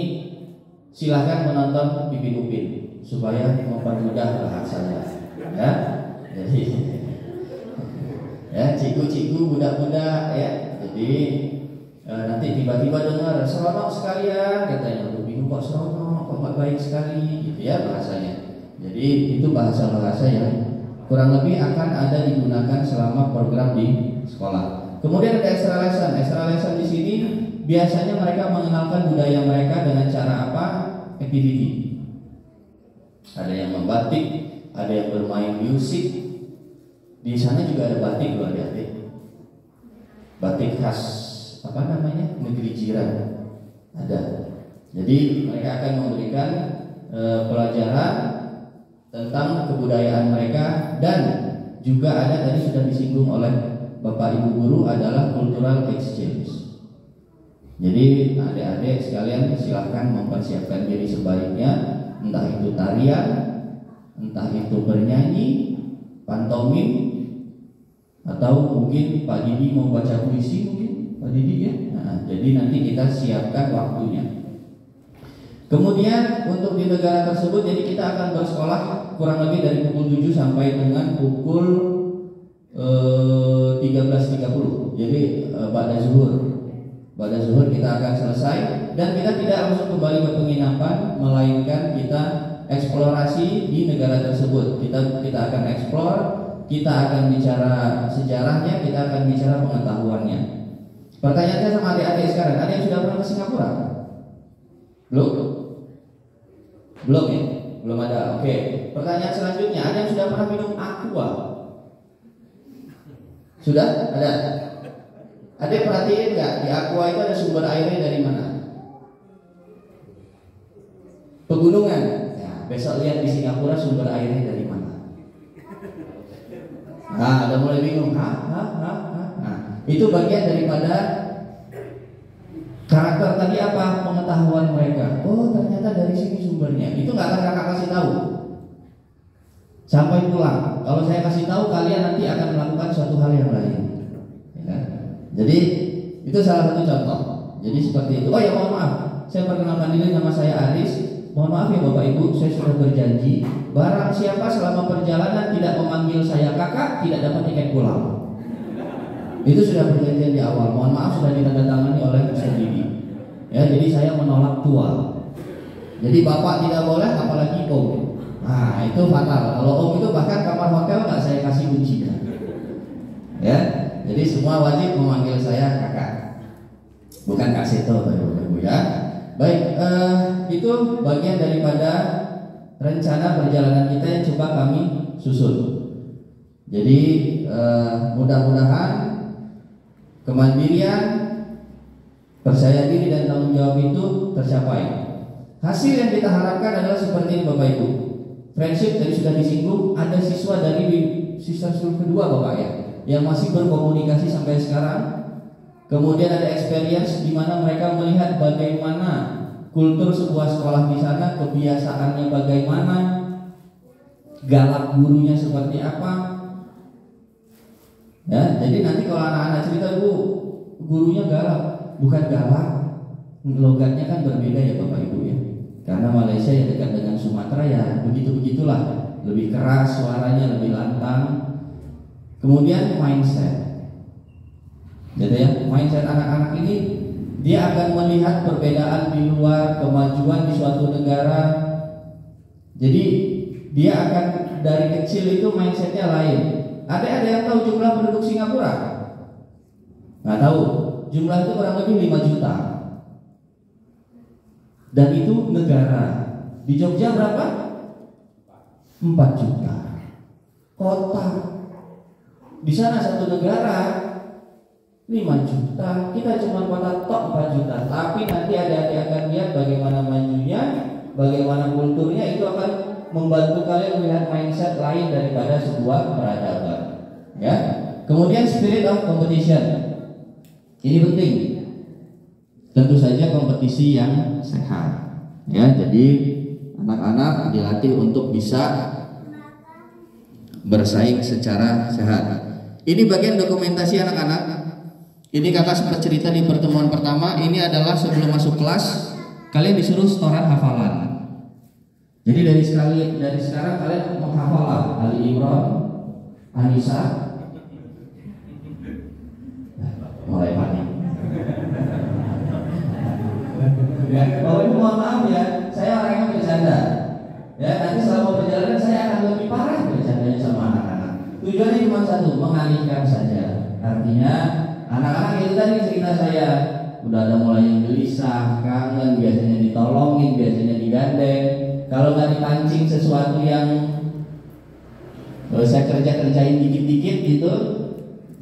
silahkan menonton Pipi Upin supaya mempermudah bahasanya. Ya, jadi ya cikgu-cikgu budak-budak ya. Jadi nanti tiba-tiba dengar seronok sekalian katanya, lu bingung kok seronok, kok baik sekali gitu ya bahasanya. Jadi itu bahasa-bahasa yang kurang lebih akan ada digunakan selama program di sekolah. Kemudian ada extra lesson. Extra lesson di sini biasanya mereka mengenalkan budaya mereka dengan cara apa? Activity. Ada yang membatik, ada yang bermain musik. Di sana juga ada batik loh adik-adik. Batik khas apa namanya? Negeri jiran. Ada. Jadi mereka akan memberikan pelajaran tentang kebudayaan mereka, dan juga ada tadi sudah disinggung oleh Bapak Ibu guru adalah cultural exchange. Jadi adik-adik sekalian silahkan mempersiapkan diri sebaiknya, entah itu tarian, entah itu bernyanyi, pantomim, atau mungkin Pak Didi mau baca puisi mungkin Pak Didi ya. Nah, jadi nanti kita siapkan waktunya. Kemudian untuk di negara tersebut, jadi kita akan bersekolah kurang lebih dari pukul 7 sampai dengan pukul 13.30. Jadi pada zuhur kita akan selesai, dan kita tidak langsung kembali ke penginapan, melainkan kita eksplorasi di negara tersebut. Kita akan eksplor, kita akan bicara sejarahnya, kita akan bicara pengetahuannya. Pertanyaannya sama adik-adik sekarang, ada yang sudah pernah ke Singapura? Belum ya? Belum ada. Oke. Pertanyaan selanjutnya, ada yang sudah pernah minum aqua? Sudah? Ada? Adik perhatiin nggak? Di aqua itu ada sumber airnya dari mana? Pegunungan. Ya, besok lihat di Singapura sumber airnya dari mana? Nah, ada mulai bingung. Nah, itu bagian daripada karakter tadi apa? Pengetahuan mereka. Oh, ternyata dari sini sumbernya. Itu nggak akan kakak kasih tahu sampai pulang. Kalau saya kasih tahu, kalian nanti akan melakukan suatu hal yang lain. Ya. Jadi itu salah satu contoh. Jadi seperti itu. Oh ya, mohon maaf, saya perkenalkan diri, nama saya Aris. Mohon maaf ya Bapak Ibu, saya sudah berjanji barang siapa selama perjalanan tidak memanggil saya kakak tidak dapat tiket pulang. Itu sudah perjanjian di awal. Mohon maaf sudah ditandatangani oleh Ustaz Didi. Ya, jadi saya menolak tua. Jadi bapak tidak boleh, apalagi om. Nah itu fatal. Kalau om itu bahkan kamar hotel nggak saya kasih kunci. Ya, jadi semua wajib memanggil saya kakak, bukan Kak Seto, Bapak Ibu ya. Baik, itu bagian daripada rencana perjalanan kita yang coba kami susun. Jadi mudah-mudahan kemandirian, percaya diri dan tanggung jawab itu tercapai. Hasil yang kita harapkan adalah seperti ini Bapak Ibu. Friendship tadi sudah disinggung, ada siswa dari siswa kedua Bapak ya, yang masih berkomunikasi sampai sekarang. Kemudian ada experience di mana mereka melihat bagaimana kultur sebuah sekolah di sana, kebiasaannya bagaimana, galak gurunya seperti apa. Ya, jadi nanti kalau anak-anak cerita, Bu, gurunya galak, bukan galak, logatnya kan berbeda ya Bapak Ibu ya. Karena Malaysia yang dekat dengan Sumatera ya begitu-begitulah, lebih keras suaranya, lebih lantang. Kemudian mindset. Gitu ya, mindset anak-anak ini dia akan melihat perbedaan di luar, kemajuan di suatu negara. Jadi dia akan dari kecil itu mindsetnya lain. Ada yang tahu jumlah penduduk Singapura? Nggak tahu. Jumlah itu kurang lebih 5 juta. Dan itu negara. Di Jogja berapa? 4 juta. Kota. Di sana satu negara 5 juta, kita cuma kota tok 4 juta. Tapi nanti adik-adik akan lihat bagaimana majunya, bagaimana kulturnya, itu akan membantu kalian melihat mindset lain daripada sebuah peradaban. Ya. Kemudian spirit of competition. Ini penting. Tentu saja kompetisi yang sehat. Ya, jadi anak-anak dilatih untuk bisa bersaing secara sehat. Ini bagian dokumentasi anak-anak. Ini kakak sempat cerita di pertemuan pertama. Ini adalah sebelum masuk kelas kalian disuruh setoran hafalan. Jadi dari sekarang kalian menghafal Ali Imran, Anissa. Mulai panik. Ya, Bapak Ibu mohon maaf ya, saya orangnya bercanda. Ya, nanti selama perjalanan saya akan lebih parah bercandanya sama anak-anak. Tujuannya cuma satu, mengalihkan saja. Artinya anak-anak itu tadi cerita saya udah ada mulai yang gelisah, kangen, biasanya ditolongin, biasanya digandeng. Kalau nggak dipancing sesuatu yang saya kerjain dikit-dikit gitu,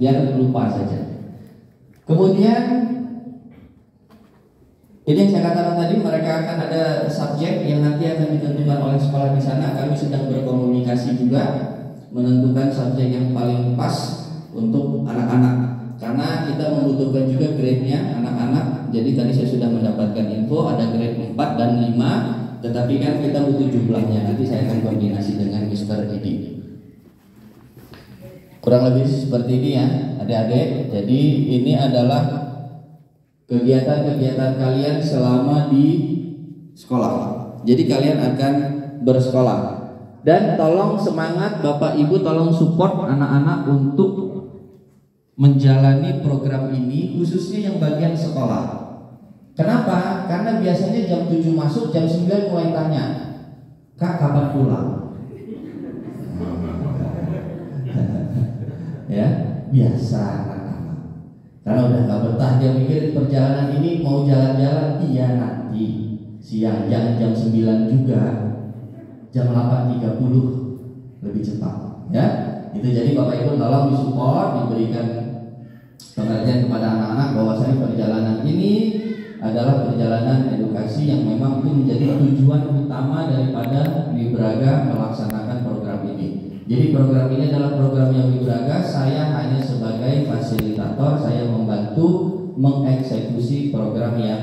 biar lupa saja. Kemudian ini yang saya katakan tadi, mereka akan ada subjek yang nanti akan ditentukan oleh sekolah di sana. Kami sedang berkomunikasi juga menentukan subjek yang paling pas untuk anak-anak. Karena kita membutuhkan juga grade-nya anak-anak. Jadi tadi saya sudah mendapatkan info ada grade 4 dan 5, tetapi kan kita butuh jumlahnya. Nanti saya akan koordinasi dengan Mr. Didi. Kurang lebih seperti ini ya adik-adik. Jadi ini adalah kegiatan-kegiatan kalian selama di sekolah. Jadi kalian akan bersekolah. Dan tolong semangat Bapak Ibu, tolong support anak-anak untuk menjalani program ini, khususnya yang bagian sekolah. Kenapa? Karena biasanya jam 7 masuk, jam 9 mulai tanya, Kak kapan pulang? Ya, biasa anak-anak. Karena udah gak betah, dia mikir perjalanan ini mau jalan-jalan. Iya nanti siang, jangan jam 9 juga, jam 8.30 lebih cepat. Ya, itu jadi Bapak Ibu tolong disupport, diberikan pengertian kepada anak-anak bahwasanya perjalanan ini adalah perjalanan edukasi yang memang itu menjadi tujuan utama daripada Wibraga melaksanakan program ini. Jadi program ini adalah program yang Wibraga, saya hanya sebagai fasilitator, saya membantu mengeksekusi program yang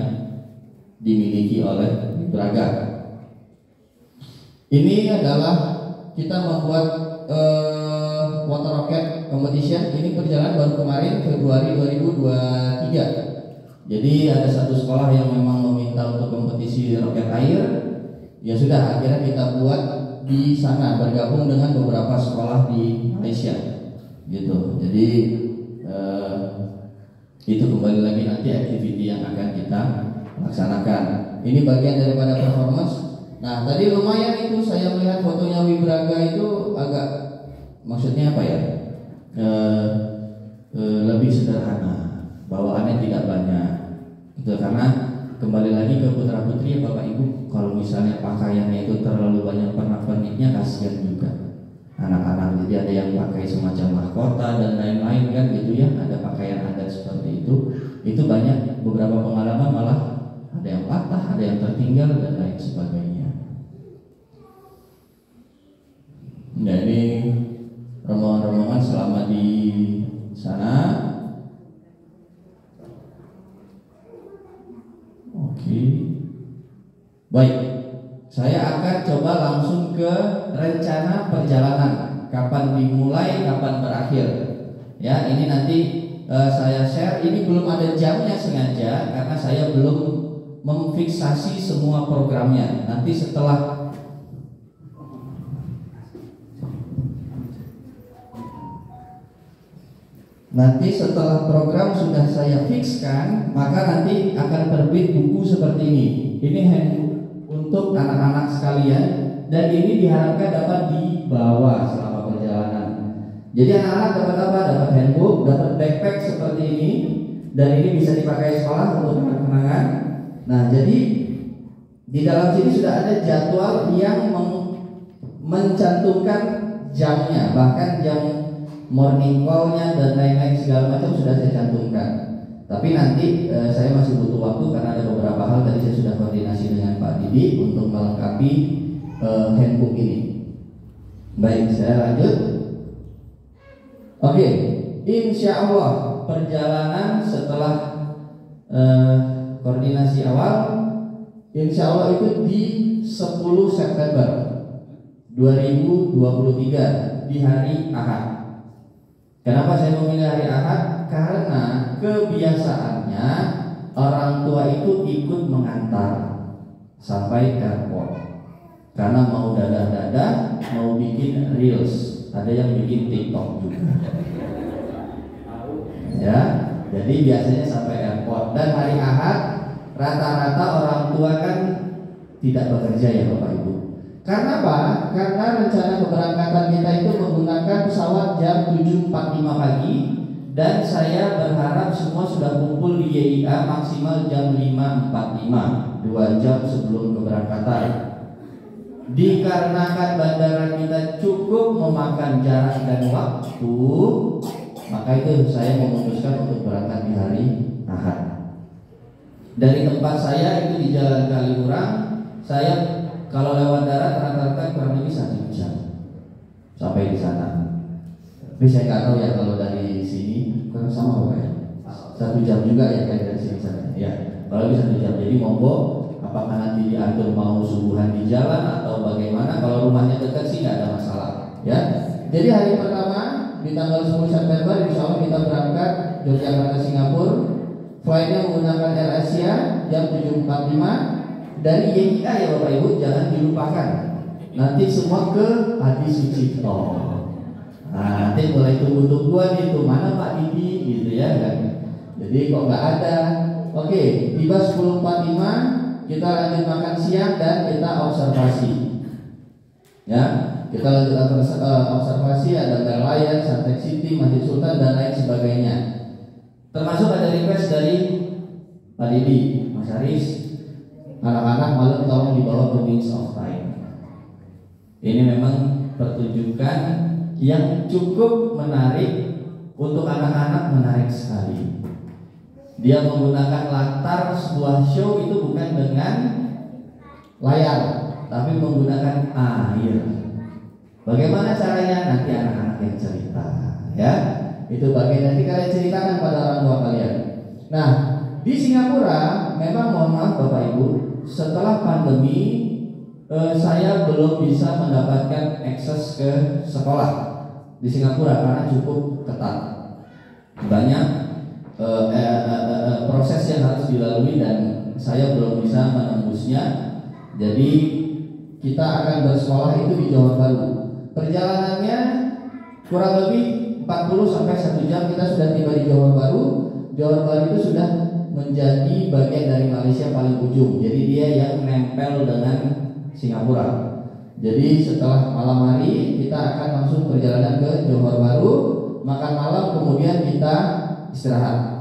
dimiliki oleh Wibraga. Ini adalah kita membuat water rocket competition. Ini berjalan baru kemarin Februari 2023. Jadi ada satu sekolah yang memang meminta untuk kompetisi roket air. Ya sudah, akhirnya kita buat di sana, bergabung dengan beberapa sekolah di Malaysia, gitu. Jadi itu kembali lagi nanti aktiviti yang akan kita laksanakan. Ini bagian daripada performance. Nah, tadi lumayan itu saya melihat fotonya Wibraga itu agak, maksudnya apa ya? Lebih sederhana, bawaannya tidak banyak. Gitu, karena kembali lagi ke putra putri ya Bapak Ibu, kalau misalnya pakaiannya itu terlalu banyak pernak-perniknya kasihan juga anak-anak. Jadi ada yang pakai semacam mahkota dan lain-lain kan gitu ya, ada pakaian adat seperti itu banyak. Beberapa pengalaman malah ada yang patah, ada yang tertinggal dan lain sebagainya. Nah, ini rombongan-rombongan selama di sana. Oke. Baik. Saya akan coba langsung ke rencana perjalanan. Kapan dimulai, kapan berakhir. Ya, ini nanti saya share. Ini belum ada jamnya sengaja karena saya belum memfiksasi semua programnya. Nanti setelah program sudah saya fikskan, maka nanti akan terbit buku seperti ini. Ini handbook untuk anak-anak sekalian, dan ini diharapkan dapat dibawa selama perjalanan. Jadi anak-anak dapat apa? Dapat handbook, dapat backpack seperti ini, dan ini bisa dipakai sekolah untuk kenang-kenangan. Nah, jadi di dalam sini sudah ada jadwal yang mencantumkan jamnya, bahkan jam morning call-nya dan lain-lain segala macam sudah saya cantumkan. Tapi nanti saya masih butuh waktu karena ada beberapa hal tadi saya sudah koordinasi dengan Pak Didi untuk melengkapi handbook ini. Baik, saya lanjut. Oke, insya Allah perjalanan setelah koordinasi awal, insya Allah itu di 10 September 2023 di hari Ahad. Kenapa saya memilih hari Ahad? Karena kebiasaannya orang tua itu ikut mengantar sampai airport. Karena mau dadah-dadah, mau bikin reels, ada yang bikin TikTok juga. Ya, jadi biasanya sampai airport. Dan hari Ahad rata-rata orang tua kan tidak bekerja ya Bapak Ibu. Karena apa? Karena rencana keberangkatan kita itu menggunakan pesawat jam 7.45 pagi, dan saya berharap semua sudah kumpul di YIA maksimal jam 5.45, 2 jam sebelum keberangkatan. Dikarenakan bandara kita cukup memakan jarak dan waktu, maka itu saya memutuskan untuk berangkat di hari Ahad. Dari tempat saya itu di Jalan Kaliurang, saya kalau lewat darat rata-rata kurang lebih 1 jam sampai di sana. Tapi saya nggak tahu ya kalau dari sini kurang sama Pak ya. 1 jam juga ya kayak dari sini sana. Ya, kalau lebih 1 jam. Jadi monggo, apakah nanti diatur mau subuhan di jalan atau bagaimana? Kalau rumahnya dekat sih nggak ada masalah. Ya. Jadi hari pertama di tanggal 10 September insya Allah kita berangkat Yogyakarta Singapura. Flightnya menggunakan AirAsia jam 7.45. Dari YIA ya Bapak Ibu, jangan dilupakan. Nanti semua ke Adi Sucipto. Nah, nanti mulai tunggu-tungguan itu mana Pak Didi gitu ya kan. Jadi kok nggak ada. Oke, tiba 10.45 kita lanjut makan siang dan kita observasi. Ya, kita lanjut observasi, ada Merlion, Suntec City, Masjid Sultan dan lain sebagainya. Termasuk ada request dari Pak Didi, Mas Aris, anak-anak malam tolong dibawa ke Wings of Time. Ini memang pertunjukan yang cukup menarik untuk anak-anak, menarik sekali. Dia menggunakan latar sebuah show itu bukan dengan layar, tapi menggunakan air. Bagaimana caranya? Nanti anak-anak yang cerita, ya. Itu bagian nanti kalian ceritakan pada orang tua kalian. Nah, di Singapura memang mohon maaf Bapak Ibu, setelah pandemi saya belum bisa mendapatkan akses ke sekolah di Singapura karena cukup ketat. Banyak proses yang harus dilalui dan saya belum bisa menembusnya. Jadi kita akan bersekolah itu di Johor Bahru. Perjalanannya kurang lebih 40 sampai 1 jam kita sudah tiba di Johor Bahru. Johor Bahru itu sudah menjadi bagian dari Malaysia paling ujung. Jadi dia yang nempel dengan Singapura. Jadi setelah malam hari kita akan langsung perjalanan ke Johor Bahru, makan malam, kemudian kita istirahat.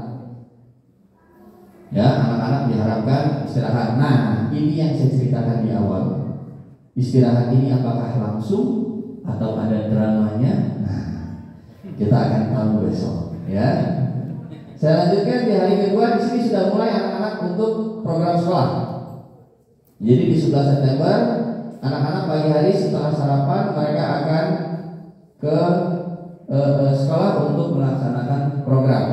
Ya, anak-anak diharapkan istirahat. Nah, ini yang saya ceritakan di awal. Istirahat ini apakah langsung atau ada dramanya? Nah, kita akan tahu besok. Ya. Saya lanjutkan di hari kedua. Di sini sudah mulai anak-anak untuk program sekolah. Jadi di 11 September anak-anak pagi hari setelah sarapan mereka akan ke sekolah untuk melaksanakan program.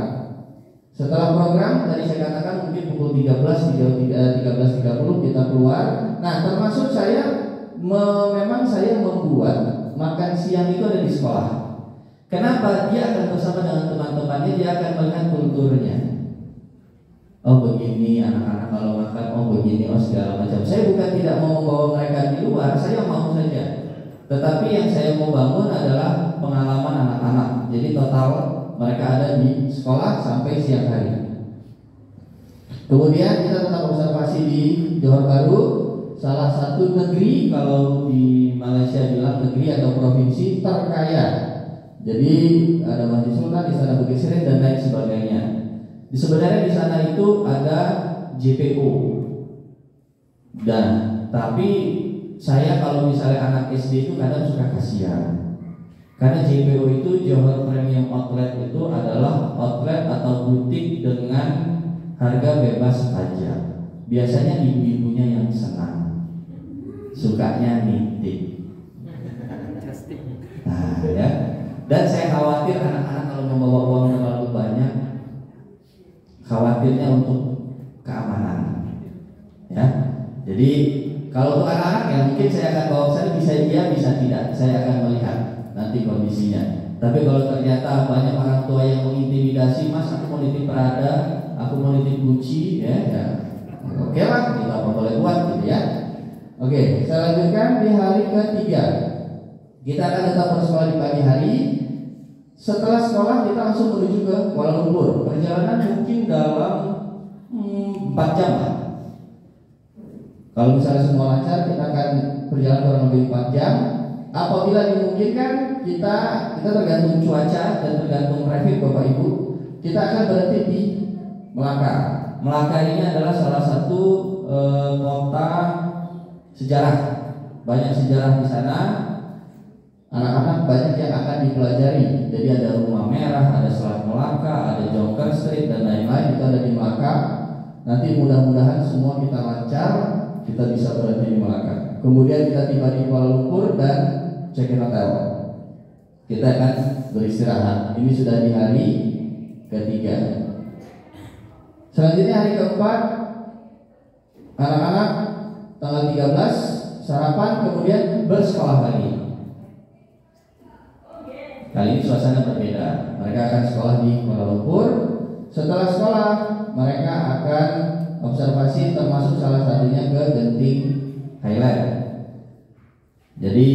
Setelah program tadi saya katakan mungkin pukul 13.30 kita keluar. Nah, termasuk saya memang saya membuat makan siang itu ada di sekolah. Kenapa? Dia akan bersama dengan teman-temannya, dia akan melihat kulturnya. Oh begini anak-anak kalau makan, oh begini, oh segala macam. Saya bukan tidak mau membawa mereka di luar, saya mau saja. Tetapi yang saya mau bangun adalah pengalaman anak-anak. Jadi total mereka ada di sekolah sampai siang hari. Kemudian kita tetap observasi di Johor Bahru, salah satu negeri, kalau di Malaysia bilang negeri atau provinsi terkaya. Jadi ada Masjid Sultan, di sana Bukit Sirin dan lain sebagainya. Sebenarnya di sana itu ada JPO. Dan tapi saya kalau misalnya anak SD itu kadang suka kasihan. Karena JPO itu Johor Premium Outlet itu adalah outlet atau butik dengan harga bebas pajak. Biasanya ibu-ibunya yang senang, sukanya nitip. Nah, ya. Dan saya khawatir anak-anak kalau membawa uang terlalu banyak, khawatirnya untuk keamanan. Ya. Jadi kalau untuk anak-anak ya mungkin saya akan bawa sana, bisa iya bisa tidak. Saya akan melihat nanti kondisinya. Tapi kalau ternyata banyak orang tua yang mengintimidasi, Mas aku mau nitip Prada, aku mau nitip Gucci, ya. Oke lah, kita boleh buat gitu ya. Oke, saya lanjutkan di hari ketiga. Kita akan tetap bersekolah di pagi hari. Setelah sekolah kita langsung menuju ke Kuala Lumpur. Perjalanan mungkin dalam 4 jam lah. Kalau misalnya semua lancar, kita akan berjalan kurang lebih 4 jam. Apabila dimungkinkan, kita tergantung cuaca dan tergantung traffic Bapak Ibu, kita akan berhenti di Melaka. Melaka ini adalah salah satu kota sejarah. Banyak sejarah di sana. Anak-anak banyak yang akan dipelajari. Jadi ada Rumah Merah, ada Selat Melaka, ada Jonker Street dan lain-lain. Itu ada di Melaka. Nanti mudah-mudahan semua kita lancar, kita bisa berhenti di Melaka. Kemudian kita tiba di Kuala Lumpur dan check-in hotel. Kita akan beristirahat. Ini sudah di hari ketiga. Selanjutnya hari keempat, anak-anak tanggal 13 sarapan, kemudian bersekolah lagi. Kali ini suasana berbeda. Mereka akan sekolah di Kuala Lumpur. Setelah sekolah, mereka akan observasi, termasuk salah satunya ke Genting Highland. Jadi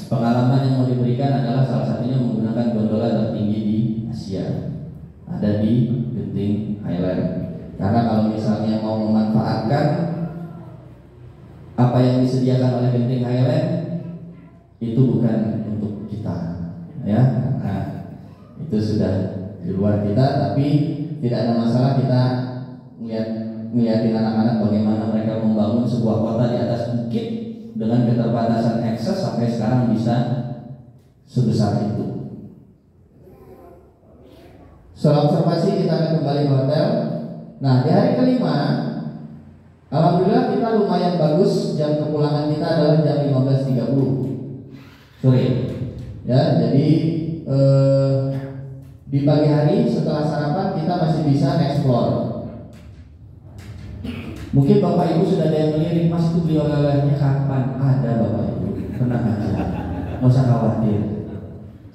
pengalaman yang mau diberikan adalah salah satunya menggunakan gondola tertinggi di Asia, ada di Genting Highland. Karena kalau misalnya mau memanfaatkan apa yang disediakan oleh Genting Highland, itu bukan untuk kita, ya. Nah, itu sudah di luar kita, tapi tidak ada masalah kita ngeliatin anak-anak bagaimana mereka membangun sebuah kota di atas bukit dengan keterbatasan akses sampai sekarang bisa sebesar itu. Setelah observasi kita akan kembali ke hotel. Nah, di hari kelima, alhamdulillah kita lumayan bagus. Jam kepulangan kita adalah jam 15.30 sore. Ya, jadi di pagi hari setelah sarapan kita masih bisa explore. Mungkin Bapak Ibu sudah ada yang melirik, Mas itu beli oleh-olehnya kapan? Ada Bapak Ibu, tenang aja, nggak usah khawatir.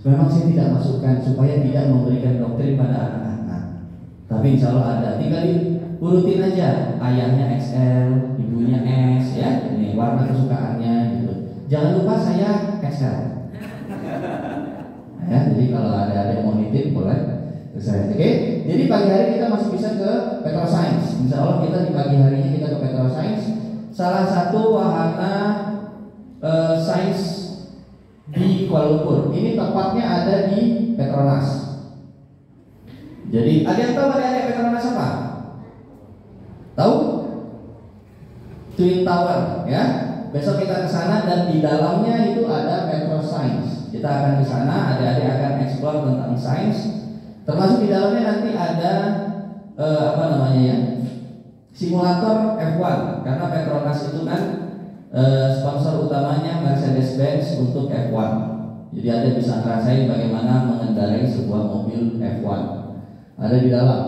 Memang saya tidak masukkan supaya tidak memberikan doktrin pada anak-anak. Tapi insya Allah ada. Tinggal diurutin aja. Ayahnya XL, ibunya S, ya. Ini warna kesukaannya gitu. Jangan lupa saya XL. Ya, jadi kalau ada yang mau nitip boleh ke saya. Oke. Jadi pagi hari kita masih bisa ke Petroscience. Insya Allah kita di pagi harinya kita ke Petroscience. Salah satu wahana sains di Kuala Lumpur. Ini tempatnya ada di Petronas. Jadi ada yang tahu ada Petronas apa? Tahu? Twin Tower, ya. Besok kita ke sana dan di dalamnya itu ada Petroscience. Kita akan ke sana, adik-adik akan explore tentang sains. Termasuk di dalamnya nanti ada simulator F1 karena Petronas itu kan sponsor utamanya Mercedes-Benz untuk F1. Jadi ada bisa ngerasain bagaimana mengendarai sebuah mobil F1. Ada di dalam.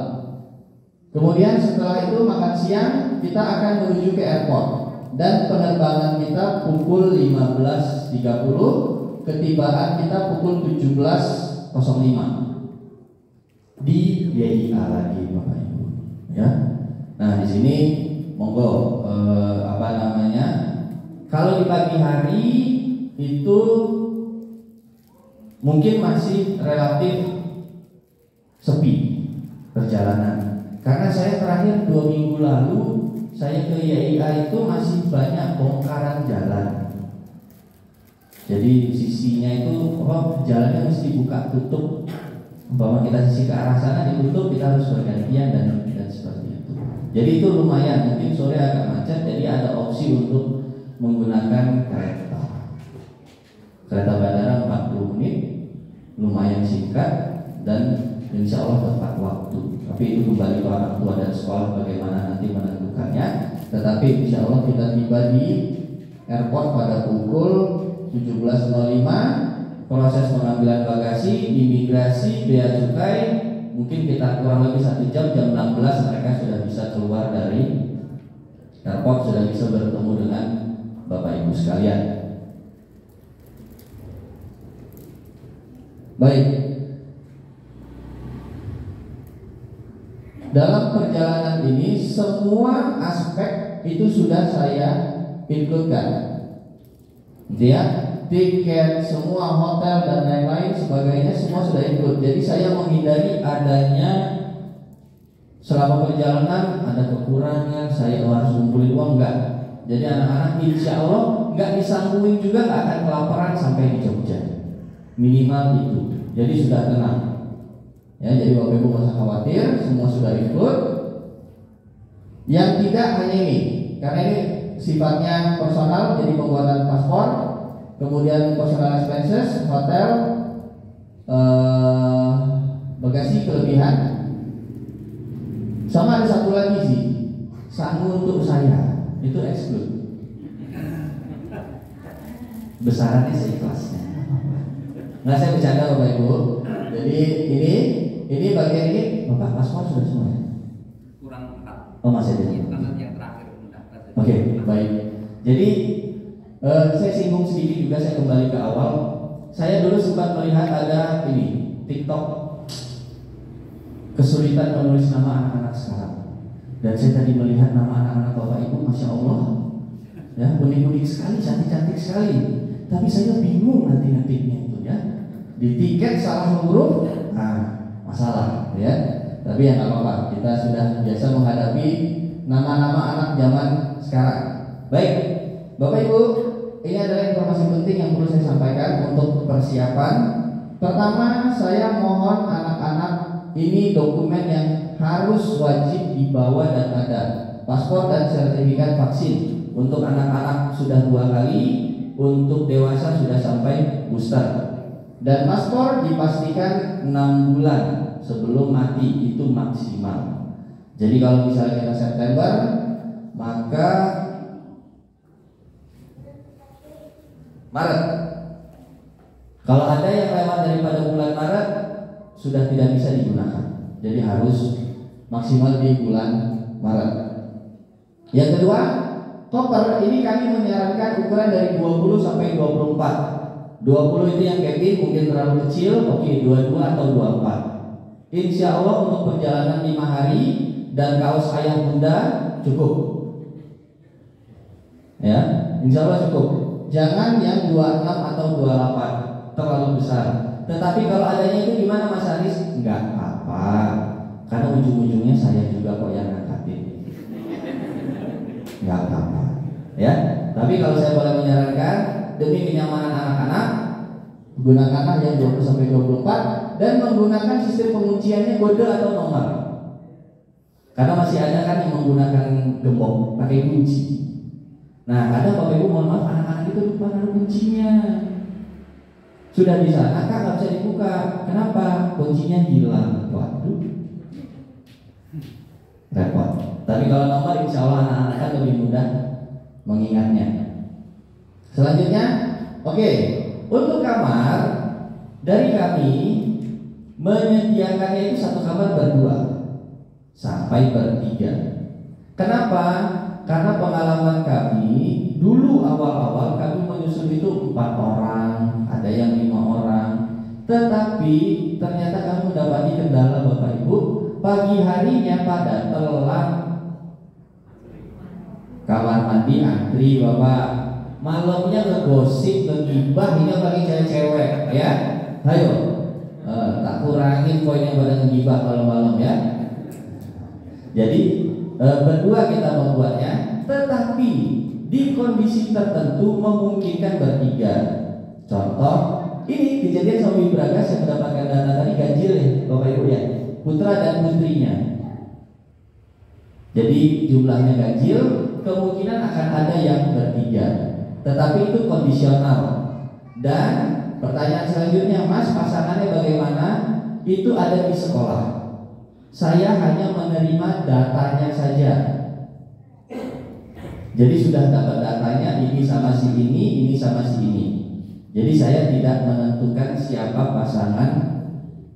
Kemudian setelah itu makan siang kita akan menuju ke airport dan penerbangan kita pukul 15.30, ketibaan kita pukul 17.05 di YIA lagi Bapak Ibu. Ya. Nah di sini monggo kalau di pagi hari itu mungkin masih relatif sepi perjalanan. Karena saya terakhir 2 minggu lalu saya ke YIA itu masih banyak bongkaran jalan. Jadi sisinya itu jalannya mesti dibuka tutup. Umpama kita sisi ke arah sana ditutup, kita harus bergantian dan seperti itu. Jadi itu lumayan, mungkin sore agak macet. Jadi ada opsi untuk menggunakan kereta bandara 40 menit, lumayan singkat dan insya Allah tepat waktu. Tapi itu kembali ke orang tua dan sekolah bagaimana nanti menentukannya. Tetapi insya Allah kita tiba di airport pada pukul 17.05. Proses pengambilan bagasi, imigrasi, bea cukai, mungkin kita kurang lebih 1 jam, jam 16 mereka sudah bisa keluar dari airport, sudah bisa bertemu dengan Bapak Ibu sekalian. Baik. Dalam perjalanan ini semua aspek itu sudah saya includekan. Ya, tiket, semua hotel dan lain-lain sebagainya semua sudah include. Jadi saya menghindari adanya selama perjalanan ada kekurangan, saya harus ngumpulin uang, enggak. Jadi anak-anak insya Allah nggak disangguin juga nggak akan kelaparan sampai di Jogja, minimal itu. Jadi sudah tenang. Ya, jadi Bapak Ibu nggak usah khawatir, semua sudah ikut. Yang tidak hanya ini, karena ini sifatnya personal, jadi pembuatan paspor, kemudian personal expenses, hotel, bagasi kelebihan. Sama ada satu lagi sih, sangu untuk saya. Itu exclude. Besarannya seikhlasnya. Nggak, saya bercanda Bapak Ibu. Jadi ini bagian ini Bapak paspor sudah semua ya? Kurang 4. Oh masih ada. Karena yang terakhir Oke, baik. Jadi saya singgung sedikit juga, saya kembali ke awal. Saya dulu sempat melihat ada ini TikTok kesulitan menulis nama anak-anak sekarang. Dan saya tadi melihat nama anak-anak Bapak Ibu, Masya Allah, ya, unik-unik sekali, cantik-cantik sekali. Tapi saya bingung nanti ngetiknya itu ya. Di tiket salah huruf, nah masalah ya. Tapi ya nggak apa-apa, kita sudah biasa menghadapi nama-nama anak zaman sekarang. Baik, Bapak Ibu, ini adalah informasi penting yang perlu saya sampaikan untuk persiapan. Pertama, saya mohon anak-anak ini dokumen yang harus wajib dibawa dan ada paspor dan sertifikat vaksin. Untuk anak-anak sudah 2 kali, untuk dewasa sudah sampai booster. Dan paspor dipastikan 6 bulan sebelum mati, itu maksimal. Jadi kalau misalnya kita September, maka Maret. Kalau ada yang lewat daripada bulan Maret, sudah tidak bisa digunakan. Jadi harus maksimal di bulan Maret. Yang kedua, koper ini kami menyarankan ukuran dari 20 sampai 24. 20 itu yang Kevin mungkin terlalu kecil, oke 22 atau 24. Insya Allah untuk perjalanan 5 hari dan kaos ayah bunda cukup. Ya, insya Allah cukup. Jangan yang 26 atau 28 terlalu besar. Tetapi kalau adanya itu gimana Mas Aris? Enggak apa-apa, karena ujung-ujungnya saya juga kok yang ngangkatin. Enggak apa-apa. Ya, tapi kalau saya boleh menyarankan demi kenyamanan anak-anak, gunakanlah yang 20-24 dan menggunakan sistem pengunciannya kode atau nomor. Karena masih ada kan yang menggunakan gembok pakai kunci. Nah, ada Bapak Ibu mohon maaf anak-anak itu lupa naruh kuncinya. Sudah di sana Kak nggak bisa dibuka. Kenapa? Kuncinya hilang. Waduh, repot. Tapi kalau nomor insya Allah anak-anak kan lebih mudah mengingatnya. Selanjutnya, oke, untuk kamar dari kami menyediakannya itu satu kamar berdua sampai bertiga. Kenapa? Karena pengalaman kami dulu awal-awal kami menyusun itu 4 orang, ada yang 5 orang. Tetapi ternyata kami mendapati kendala Bapak Ibu, pagi harinya pada telat, kamar mandi antri Bapak, malamnya ngegosip, ngegibah, ini bagi cewek-cewek ya. Ayo, tak kurangin poin yang pada ngegibah malam-malam ya. Jadi berdua kita membuatnya, tetapi di kondisi tertentu memungkinkan bertiga. Contoh, ini kejadian sama Bragas yang mendapatkan dana tadi ganjil ya Bapak Ibu ya, putra dan putrinya. Jadi jumlahnya ganjil, kemungkinan akan ada yang bertiga. Tetapi itu kondisional. Dan pertanyaan selanjutnya, Mas pasangannya bagaimana? Itu ada di sekolah. Saya hanya menerima datanya saja. Jadi sudah dapat datanya, ini sama si ini sama si ini. Jadi saya tidak menentukan siapa pasangan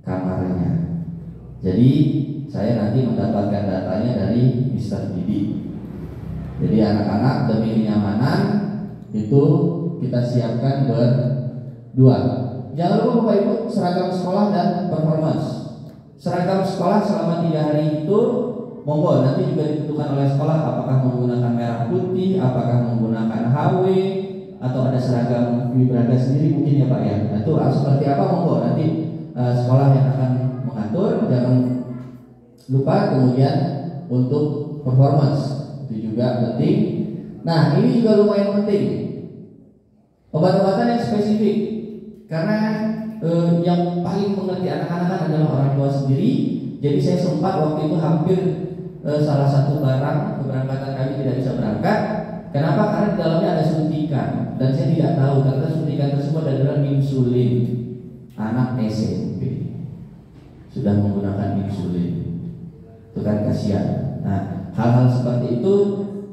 kamarnya. Jadi saya nanti mendapatkan datanya dari Mr. Didi. Jadi anak-anak demi kenyamanan itu kita siapkan berdua. Jangan lupa Bapak Ibu seragam sekolah dan performance. Seragam sekolah selama 3 hari itu monggo nanti juga ditentukan oleh sekolah apakah menggunakan merah putih, apakah menggunakan HW atau ada seragam Wibraga sendiri mungkin ya Pak ya. Nah, itu seperti apa monggo nanti sekolah yang akan mengatur. Jangan lupa kemudian untuk performance itu juga penting. Nah ini juga lumayan penting, obat-obatan yang spesifik karena yang paling mengerti anak-anak adalah orang tua sendiri. Jadi saya sempat waktu itu hampir salah satu barang keberangkatan kami tidak bisa berangkat. Kenapa? Karena di dalamnya ada suntikan dan saya tidak tahu karena suntikan tersebut adalah insulin. Anak SMP sudah menggunakan insulin, itu kan kasihan. Nah hal-hal seperti itu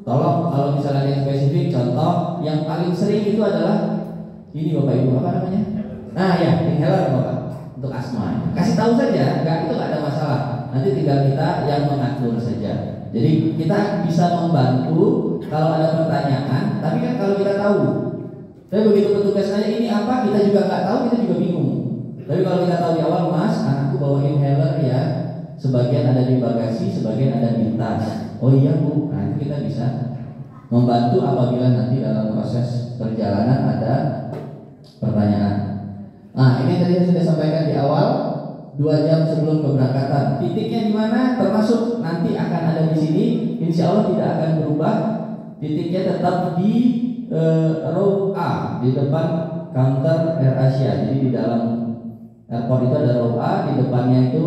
tolong kalau misalnya yang spesifik. Contoh yang paling sering itu adalah ini Bapak Ibu apa namanya? Nah ya, inhaler Bapak untuk asma. Kasih tahu saja, itu nggak ada masalah. Nanti tinggal kita yang mengatur saja. Jadi kita bisa membantu kalau ada pertanyaan. Tapi kan kalau kita tahu, tapi begitu petugas nanya ini apa, kita juga nggak tahu, kita juga bingung. Tapi kalau kita tahu di awal, Mas, anakku bawa inhaler ya, sebagian ada di bagasi, sebagian ada di tas. Oh iya Bu, nah itu kita bisa membantu apabila nanti dalam proses perjalanan ada pertanyaan. Nah ini tadi sudah sampaikan di awal 2 jam sebelum keberangkatan. Titiknya di mana? Termasuk nanti akan ada di sini. Insya Allah tidak akan berubah. Titiknya tetap di row A di depan counter AirAsia. Jadi di dalam airport itu ada row A, di depannya itu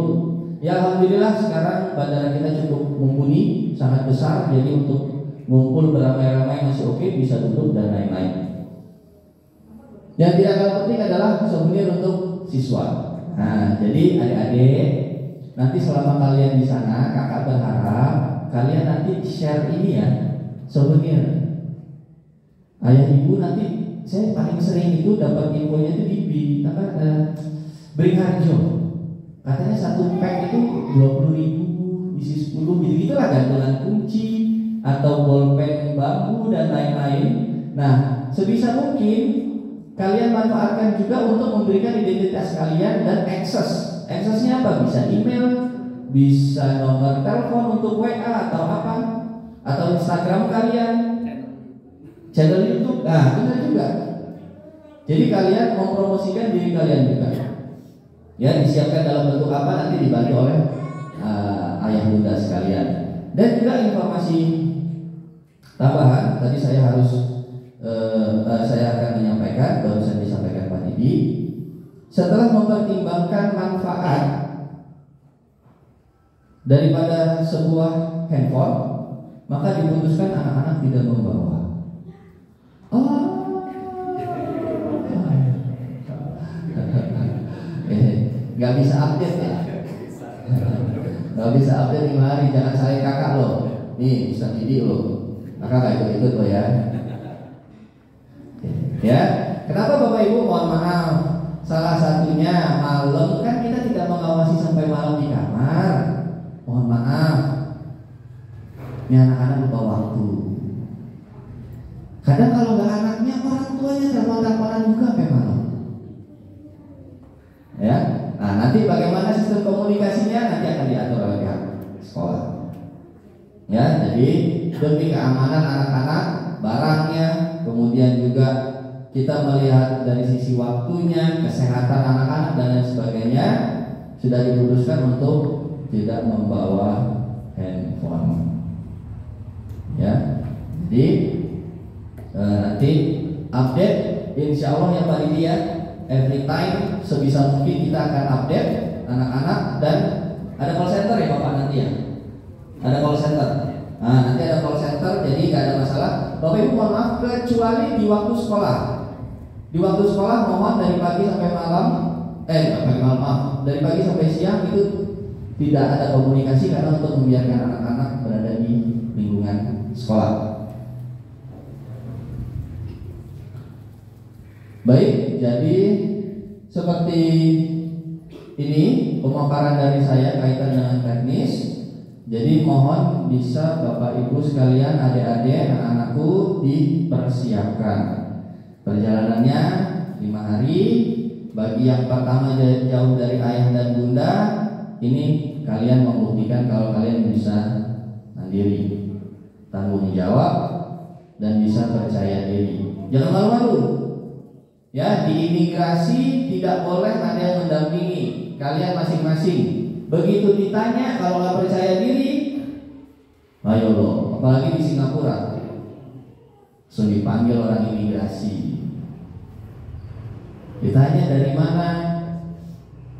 ya alhamdulillah sekarang bandara kita cukup mumpuni, sangat besar. Jadi untuk ngumpul beramai-ramai masih oke, bisa duduk dan lain-lain. Yang tidak kalah penting adalah souvenir untuk siswa. Nah, jadi adik-adik nanti selama kalian di sana, kakak berharap kalian nanti share ini ya, souvenir. Ayah ibu nanti saya paling sering itu dapat infonya itu di Beringharjo. Katanya satu pack itu 20.000, isi 10, gitu-gitulah gantungan kunci atau bolpen bambu dan lain-lain. Nah, sebisa mungkin kalian manfaatkan juga untuk memberikan identitas kalian dan akses. Aksesnya apa? Bisa email, bisa nomor telepon untuk WA atau apa, atau Instagram kalian, channel YouTube. Nah, benar juga. Jadi kalian mempromosikan diri kalian juga. Ya, disiapkan dalam bentuk apa nanti dibantu oleh ayah bunda sekalian. Dan juga informasi tambahan, tadi saya akan menyampaikan, barusan disampaikan Pak Didi. Setelah mempertimbangkan manfaat daripada sebuah handphone, maka diputuskan anak-anak tidak membawa. Gak bisa update ya. Gak bisa update 5 hari, jangan salahin kakak loh. Nih, Ustaz Didi loh. Kakak gak ikut-ikut loh ya. Ya, kenapa Bapak Ibu? Mohon maaf. Salah satunya malam kan kita tidak mengawasi sampai malam di kamar. Mohon maaf. Ini anak-anak lupa waktu. Kadang kalau nggak anaknya, orang tuanya telepon-teleponan juga sampai malam. Ya, nah nanti bagaimana sistem komunikasinya nanti akan diatur oleh pihak sekolah. Ya, jadi demi keamanan anak-anak, barangnya, kemudian juga kita melihat dari sisi waktunya, kesehatan anak-anak dan lain sebagainya, sudah diputuskan untuk tidak membawa handphone. Ya, jadi nanti update, insya Allah ya Pak Didi ya, every time sebisa mungkin kita akan update anak-anak. Dan ada call center ya Bapak nanti ya, ada call center. Nah, nanti ada call center, jadi nggak ada masalah. Bapak Ibu mohon maaf, kecuali di waktu sekolah. Di waktu sekolah mohon dari pagi sampai malam, dari pagi sampai siang itu tidak ada komunikasi, karena untuk membiarkan anak-anak berada di lingkungan sekolah. Baik, jadi seperti ini pemaparan dari saya kaitan dengan teknis. Jadi mohon bisa Bapak Ibu sekalian, adik-adik, anak-anakku dipersiapkan. Perjalanannya 5 hari. Bagi yang pertama jauh dari ayah dan bunda, ini kalian membuktikan kalau kalian bisa mandiri, tanggung jawab, dan bisa percaya diri. Jangan malu-malu. Ya, di imigrasi tidak boleh ada yang mendampingi kalian masing-masing. Begitu ditanya, kalau nggak percaya diri, ayo loh, apalagi di Singapura, langsung dipanggil orang imigrasi. Ditanya dari mana,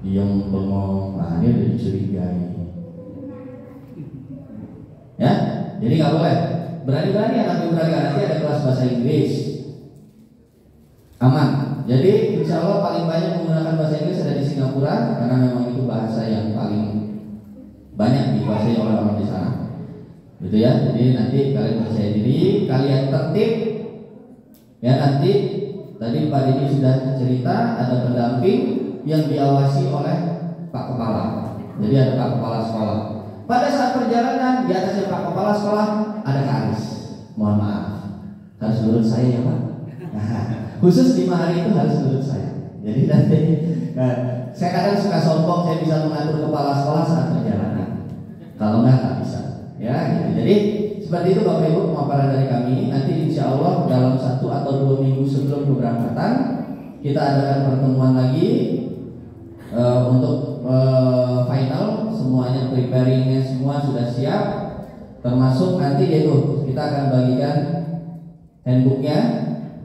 dia bengong, dia udah dicurigai. Ya, jadi nggak boleh. Berani-berani anak Wibraga, nanti ada kelas bahasa Inggris, aman. Jadi insya Allah paling banyak menggunakan bahasa Inggris ada di Singapura, karena memang itu bahasa yang paling banyak dikuasai oleh orang di sana. Gitu ya. Jadi nanti kalian percaya diri, kalian tertib. Ya, nanti tadi Pak Didi sudah cerita, ada pendamping yang diawasi oleh Pak Kepala. Jadi ada Pak Kepala sekolah. Pada saat perjalanan di atasnya Pak Kepala sekolah ada Karis. Mohon maaf, harus menurut saya ya Pak. Khusus 5 hari itu harus menurut saya. Jadi nanti saya kadang suka sombong, saya bisa mengatur kepala sekolah saat perjalanan. Kalau nggak bisa. Ya, gitu. Jadi seperti itu Bapak Ibu pemaparan dari kami. Nanti insya Allah dalam 1 atau 2 minggu sebelum keberangkatan kita adakan pertemuan lagi untuk final. Semuanya preparingnya semua sudah siap, termasuk nanti yaitu kita akan bagikan handbooknya,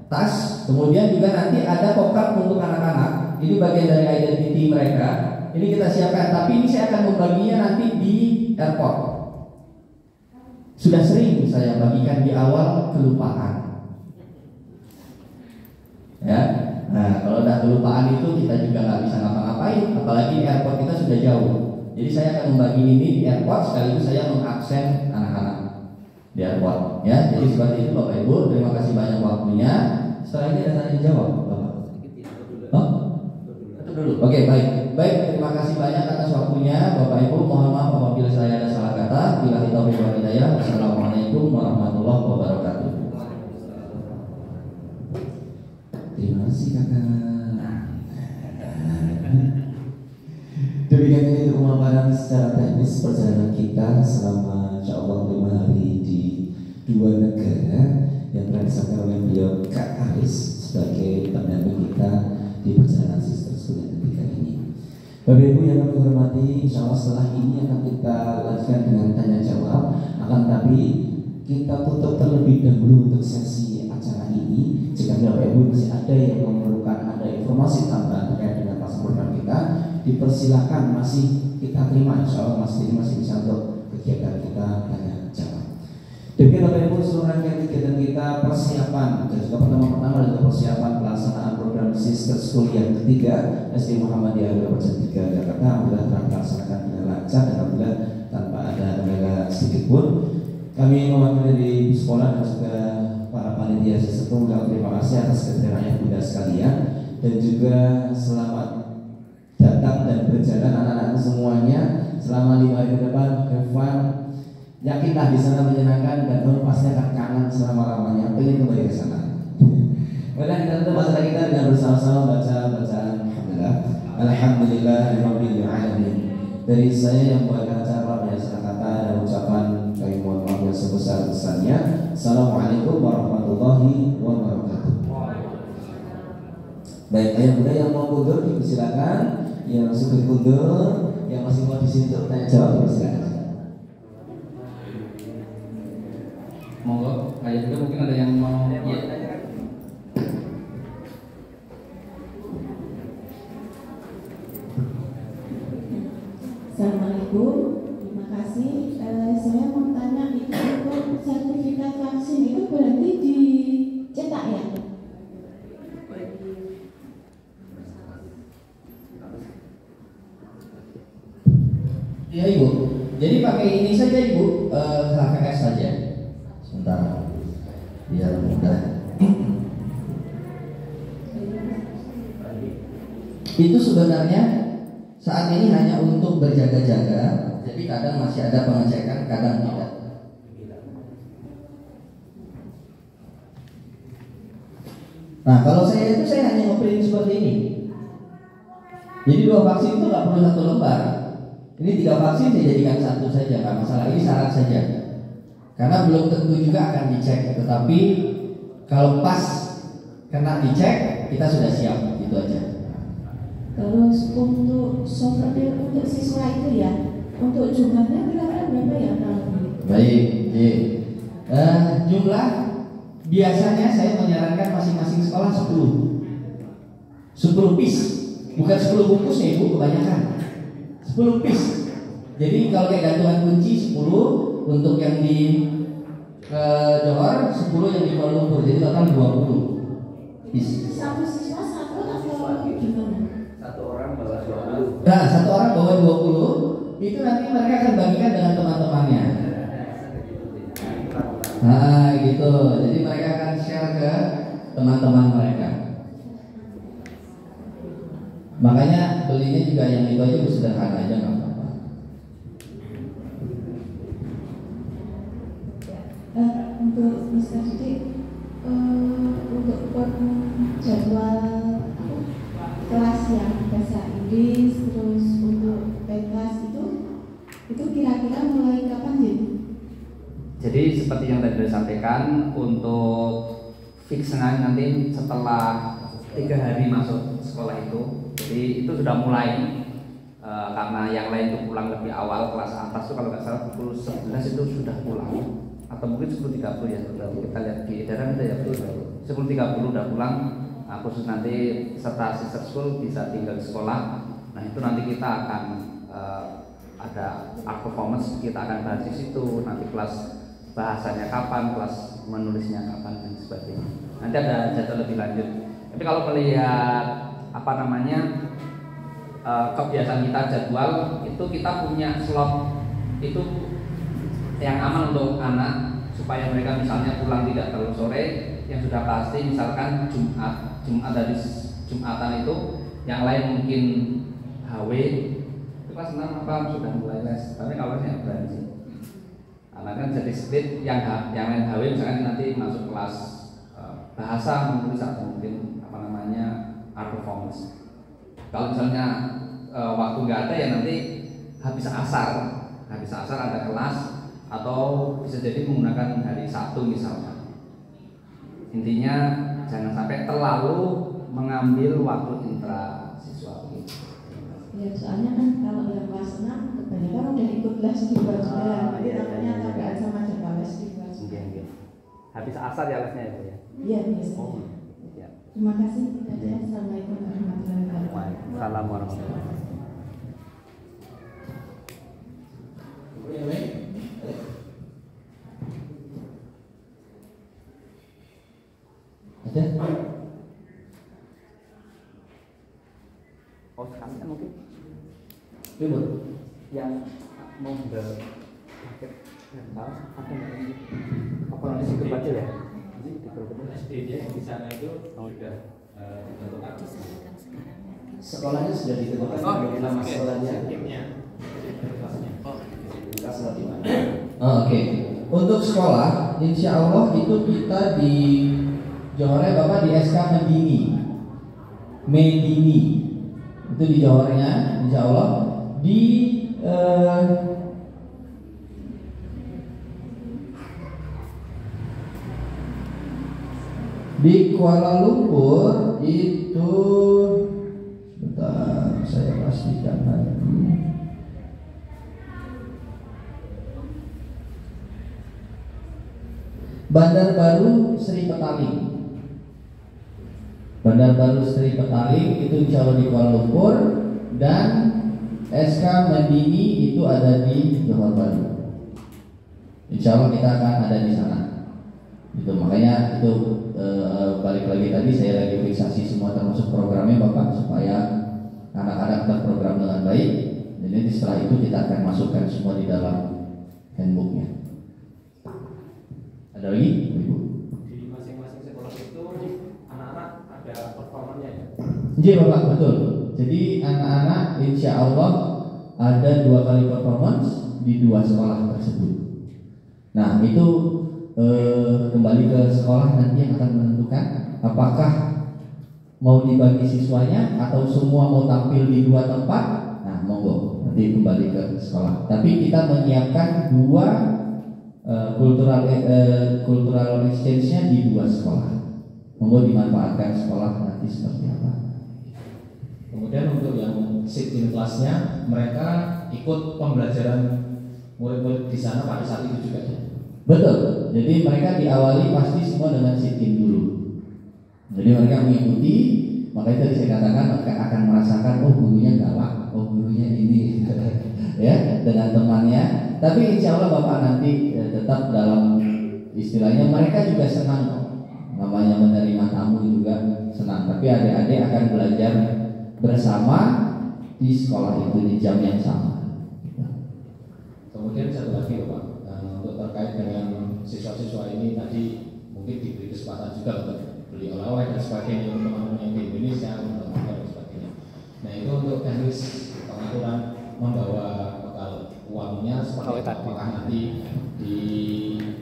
tas, kemudian juga nanti ada pop-up untuk anak-anak. Ini bagian dari identity mereka. Ini kita siapkan, tapi ini saya akan membaginya nanti di airport. Sudah sering saya bagikan di awal, kelupaan. Ya, nah kalau udah kelupaan itu kita juga nggak bisa ngapa-ngapain, apalagi airport kita sudah jauh. Jadi saya akan membagi ini di airport, sekaligus saya mengabsen anak-anak di airport. Ya, jadi seperti itu Bapak Ibu. Terima kasih banyak waktunya. Setelah ini ada tanya jawab, Bapak. Dulu. Oke, baik. Terima kasih banyak atas waktunya Bapak Ibu. Mohon maaf apabila saya ada salah kata. Billahi taufiq wal hidayah. Wassalamualaikum warahmatullahi wabarakatuh. Terima kasih Kak. Demikian ini pemaparan secara teknis perjalanan kita selama insyaallah 5 hari di 2 negara yang telah disampaikan oleh beliau Kak Aris sebagai pendamping kita di perjalanan Sister School yang ketiga ini. Bapak Ibu yang kami hormati, insyaallah setelah ini akan kita lanjutkan dengan tanya jawab. Akan tapi kita tutup terlebih dahulu untuk sesi acara ini. Jika Bapak Ibu masih ada yang memerlukan ada informasi tambahan terkait dengan kelas program kita, dipersilakan, masih kita terima, insyaallah masih bisa untuk kegiatan kita tanya jawab. Demikian Bapak Ibu seluruh rangkaian kegiatan kita, persiapan dan juga pertama-tama adalah persiapan pelaksanaan program Sister School yang ketiga SD Muhammadiyah Kabupaten 3 Jakarta. Alhamdulillah telah dilaksanakan dengan lancar dan alhamdulillah tanpa ada kendala sedikit pun. Kami mewakili dari sekolah dan juga para panitia Sister School terima kasih atas kehadiran Bunda sekalian dan juga selamat datang dan berjalan anak-anak semuanya selama 5 hari ke depan. Have fun. Yakinlah di sana menyenangkan dan kamu pasti akan kangen selama-lamanya. Pengen kembali ke sana. Kemudian kita tutup acara kita dengan bersama-sama baca bacaan alhamdulillah. Alhamdulillahirabbil alamin. Dari saya yang membawakan acara banyak kata dan ucapan kami mohon maaf yang sebesar-besarnya. Assalamualaikum warahmatullahi wabarakatuh. Baik, ayah bunda yang mau kundur dipersilakan, yang masih berkundur, yang masih mau di sini untuk tanya jawab dipersilakan. Monggo, ayah bunda mungkin ada yang mau Assalamualaikum, terima kasih. Saya mau tanya, itu untuk sertifikat vaksin itu berarti dicetak ya? Iya Ibu, jadi pakai ini saja Ibu, HVS saja. Sebentar, biar mudah. Itu sebenarnya saat ini hanya untuk berjaga-jaga, jadi kadang masih ada pengecekan, kadang tidak. Nah kalau saya hanya ngeprint seperti ini. Jadi 2 vaksin itu nggak perlu 1 lembar. Ini 3 vaksin saya jadikan 1 saja, nggak masalah. Ini syarat saja. Karena belum tentu juga akan dicek. Tetapi kalau pas kena dicek, kita sudah siap, gitu aja. Terus untuk software untuk siswa itu ya, untuk jumlahnya kira-kira berapa ya? Baik, jumlah biasanya saya menyarankan masing-masing sekolah 10 piece, bukan 10 bungkus ya Ibu, kebanyakan 10 piece. Jadi kalau kayak gantungan kunci 10, untuk yang di Johor 10, yang di Kuala Lumpur, jadi total 20 piece. Satu siswa satu atau gimana? Nah, 1 orang bawa 20, itu nanti mereka akan bagikan dengan teman-temannya. Nah, gitu. Jadi mereka akan share ke teman-teman mereka. Makanya belinya juga yang itu aja sederhana aja, nggak apa-apa. Untuk Mr. Didik, untuk jadwal kelas yang bahasa Inggris, terus untuk kelas itu kira-kira mulai kapan sih? Jadi seperti yang tadi disampaikan, untuk fixnya nanti setelah 3 hari masuk sekolah itu. Jadi itu sudah mulai karena yang lain itu pulang lebih awal, kelas atas itu kalau nggak salah pukul 11 itu sudah pulang, atau mungkin 10.30 ya, kita lihat di edaran itu ya 10.30 udah pulang. Nah, khusus nanti serta Sister School bisa tinggal di sekolah. Nah itu nanti kita akan ada art performance, kita akan bahas di situ. Nanti kelas bahasanya kapan, kelas menulisnya kapan dan sebagainya. Nanti ada jadwal lebih lanjut. Tapi kalau melihat kebiasaan kita jadwal itu, kita punya slot itu yang aman untuk anak supaya mereka misalnya pulang tidak terlalu sore. Yang sudah pasti misalkan Jumat dari Jumatan itu, yang lain mungkin HW itu kelas 6 apa sudah mulai les. Tapi kalau saya berani sih, karena kan jadi split, yang lain HW misalkan nanti masuk kelas bahasa, menulis atau mungkin art performance. Kalau misalnya waktu nggak ada ya nanti habis asar ada kelas, atau bisa jadi menggunakan hari Sabtu misalnya. Intinya jangan sampai terlalu mengambil waktu intra siswa begitu. Ya soalnya kan kalau yang kelas 6 kebanyakan udah ikut les di luar juga, jadi takutnya tabrakan sama jadwal les di luar juga. Mungkin. Habis asar ya lesnya itu ya. Iya biasanya. Oh, ya. Terima kasih. Assalamualaikum warahmatullahi wabarakatuh. Waalaikumsalam warahmatullahi wabarakatuh. Ada? Oh sekarang kan mungkin Ribut. yang mau ke paket rental apa namanya? Apa nanti di grup aja ya? Di grup SD-nya di sana itu sudah ditentukan. Sekolahnya sudah ditentukan nama sekolahnya. Oke. Untuk sekolah, insya Allah itu kita di Johornya Bapak di SK Medini itu di Johornya, insya Allah di Kuala Lumpur itu, sebentar saya pastikan lagi. Bandar Baru Sri Petaling itu insya Allah di Kuala Lumpur, dan SK Medini itu ada di Johor Baru. Insya Allah kita akan ada di sana. Itu makanya itu balik lagi tadi saya lagi fiksasi semua termasuk programnya Bapak supaya anak-anak terprogram dengan baik. Jadi setelah itu kita akan masukkan semua di dalam handbooknya. Ada lagi? Ibu? Di masing-masing sekolah itu anak-anak ada performanya ya? Iya Bapak, betul. Jadi anak-anak insya Allah ada 2 kali performance di 2 sekolah tersebut. Nah itu kembali ke sekolah nanti yang akan menentukan apakah mau dibagi siswanya atau semua mau tampil di 2 tempat. Nah monggo nanti kembali ke sekolah. Tapi kita menyiapkan 2 cultural exchange-nya di 2 sekolah. Monggo dimanfaatkan sekolah nanti seperti apa. Kemudian untuk yang sit in kelasnya, mereka ikut pembelajaran murid-murid di sana pada saat itu juga ya? Betul. Jadi mereka diawali pasti semua dengan sit-in dulu. Jadi mereka mengikuti, makanya tadi saya katakan mereka akan merasakan oh gurunya galak, oh gurunya ini, ya dengan temannya. Tapi insya Allah Bapak nanti tetap dalam istilahnya mereka juga senang kok. Namanya menerima tamu juga senang. Tapi adik-adik akan belajar bersama di sekolah itu di jam yang sama. Kemudian satu lagi Pak, untuk terkait dengan siswa-siswa ini tadi mungkin diberi kesempatan juga untuk beli oleh-oleh dan sebagainya untuk teman-teman yang di Indonesia untuk makan dan sebagainya. Nah itu untuk teknis pengaturan membawa bekal uangnya seperti apa? Apakah nanti di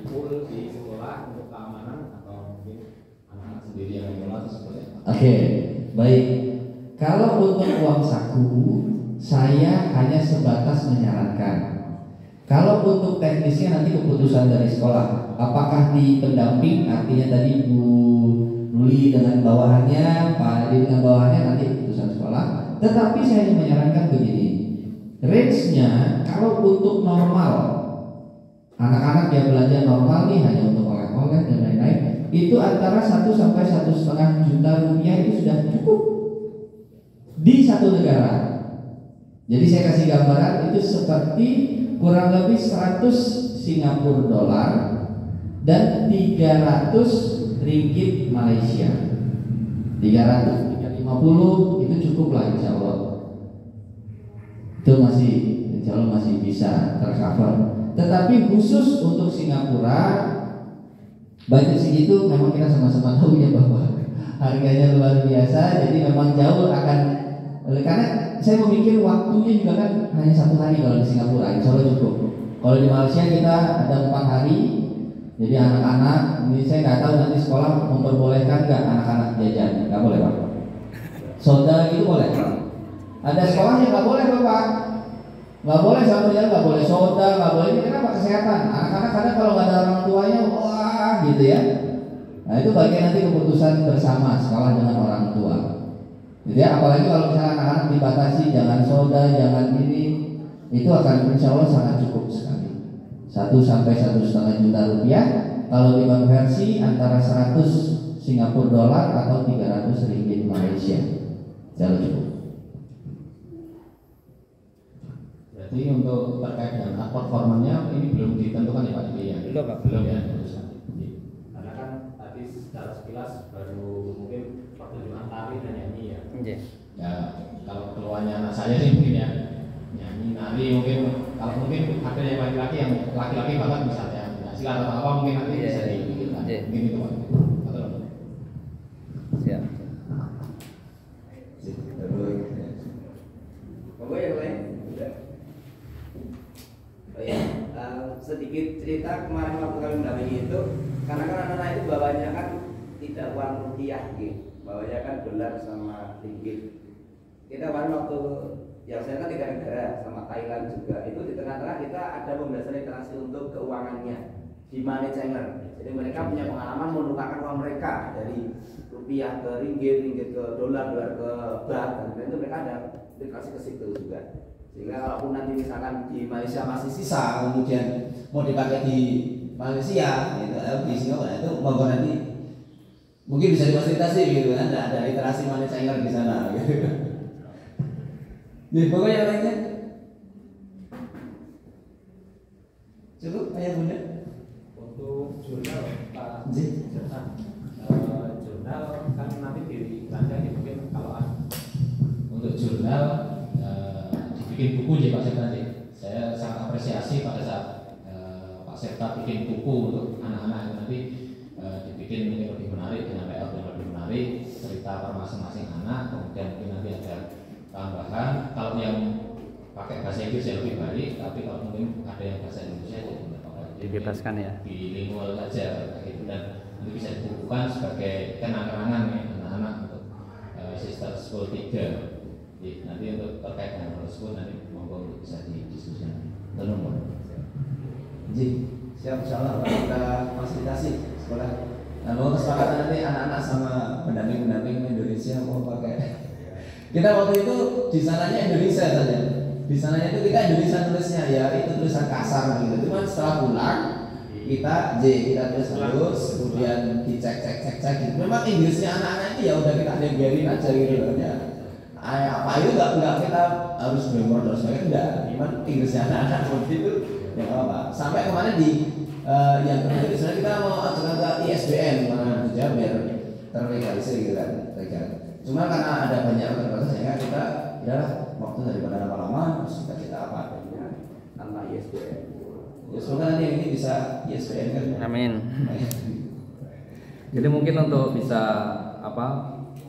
pool di sekolah untuk keamanan atau mungkin anak-anak sendiri yang mengelola atau seperti apa? Oke, baik. Kalau untuk uang saku, saya hanya sebatas menyarankan. Kalau untuk teknisnya nanti keputusan dari sekolah. Apakah di pendamping, artinya tadi Bu Nuli dengan bawahannya, Pak Adi dengan bawahannya, nanti keputusan sekolah. Tetapi saya hanya menyarankan begini, range-nya kalau untuk normal, anak-anak yang belanja normal nih hanya untuk oleh-oleh dan lain-lain, itu antara 1 sampai 1,5 juta rupiah itu sudah cukup di satu negara. Jadi saya kasih gambaran itu seperti kurang lebih 100 Singapura dolar dan 300 ringgit Malaysia. 300, 350 itu cukup lah insya Allah. Itu masih insya Allah masih bisa tercover. Tetapi khusus untuk Singapura budget segitu memang kita sama-sama tahu ya bahwa harganya luar biasa. Jadi memang jauh akan, karena saya memikir waktunya juga kan hanya 1 hari kalau di Singapura, insya Allah cukup. Kalau di Malaysia kita ada 4 hari. Jadi anak-anak, ini saya nggak tahu nanti sekolah memperbolehkan nggak anak-anak jajan, nggak boleh Pak. Soda gitu boleh? Ada sekolah yang nggak boleh Bapak, nggak boleh sama jalan, nggak boleh soda, nggak boleh ini. Kenapa? Kesehatan. Anak-anak kadang kalau nggak ada orang tuanya, wah gitu ya. Nah itu bagian nanti keputusan bersama sekolah dengan orang tua. Jadi apalagi kalau misalnya anak-anak dibatasi jangan soda, jangan ini, itu akan insya Allah sangat cukup sekali. 1 sampai 1,5 juta rupiah. Kalau dikonversi antara 100 Singapura dolar atau 300 ringgit Malaysia, jauh cukup. Berarti untuk terkait dengan hak performanya ini belum ditentukan ya Pak Ibu ya? Belum Pak. Belum ya. Karena kan tadi secara sekilas baru mungkin pertunjukan tari dan nyanyi ya. Ya kalau keluarnya anak saya sih mungkin ya nyanyi nari mungkin, kalau mungkin ada yang laki-laki banget misalnya silat atau apa mungkin nanti bisa dipikirkan. Mungkin itu Pak. Siap. Pokoknya yang lain udah. Oh ya, sedikit cerita kemarin waktu kami mendampingi itu, karena kan anak-anak itu bawanya kan tidak uang rupiah gitu, bawanya kan dolar sama ringgit. Kita kemarin waktu yang saya kan 3 negara sama Thailand juga, itu di tengah-tengah kita ada pembahasan literasi untuk keuangannya di money changer. Jadi mereka punya pengalaman menukarkan uang mereka dari rupiah ke ringgit, ringgit ke dolar, dolar ke baht, dan itu mereka ada literasi ke situ juga. Sehingga kalaupun nanti misalkan di Malaysia masih sisa, kemudian mau dipakai di Malaysia, gitu, di Singapura itu mau nanti mungkin bisa difasilitasi gitu kan, ada literasi money changer di sana. Gitu. Jadi pokoknya yang lainnya cukup ayah bunda. Untuk jurnal Pak, jurnal kan nanti dirancang mungkin kalau Untuk jurnal dibikin buku sih Pak Serta sih. Saya sangat apresiasi pada saat Pak Serta bikin buku untuk anak-anak itu nanti dibikin mungkin lebih menarik dengan layout yang lebih menarik, cerita per masing-masing anak, kemudian mungkin nanti ada tambahan. Kalau yang pakai bahasa Inggris ya lebih baik, tapi kalau mungkin ada yang bahasa Indonesia ya Dibebaskan ya. bilingual saja kayak gitu, dan nanti bisa dibukukan sebagai kenang-kenangan ya anak-anak untuk Sister School 3. Jadi nanti untuk terkait dengan hal tersebut nanti monggo bisa didiskusikan. Tolong. Jadi siap insyaallah kita fasilitasi sekolah. Nah, mau kesepakatan nanti anak-anak sama pendamping-pendamping Indonesia mau pakai. Kita waktu itu di sananya Indonesia saja. Di sananya itu kita Indonesia tulisnya ya itu tulisan kasar gitu. Cuman setelah pulang kita tulis terus, kemudian dicek gitu. Memang Inggrisnya anak-anak ini ya udah kita biarin aja gitu ya. Apa itu enggak kita harus belajar terus enggak. Cuman Inggrisnya anak-anak seperti itu ya apa. Sampai kemarin di yang kedua sebenarnya kita mau ajukan ke ISBN mana saja biar terlegalisir gitu kan. Cuma karena ada banyak keterbatasan sehingga kita adalah waktu daripada lama-lama terus kita apa adanya tanpa ISBN. Ya semoga nanti ini bisa ISBN kan. Amin. Jadi mungkin untuk bisa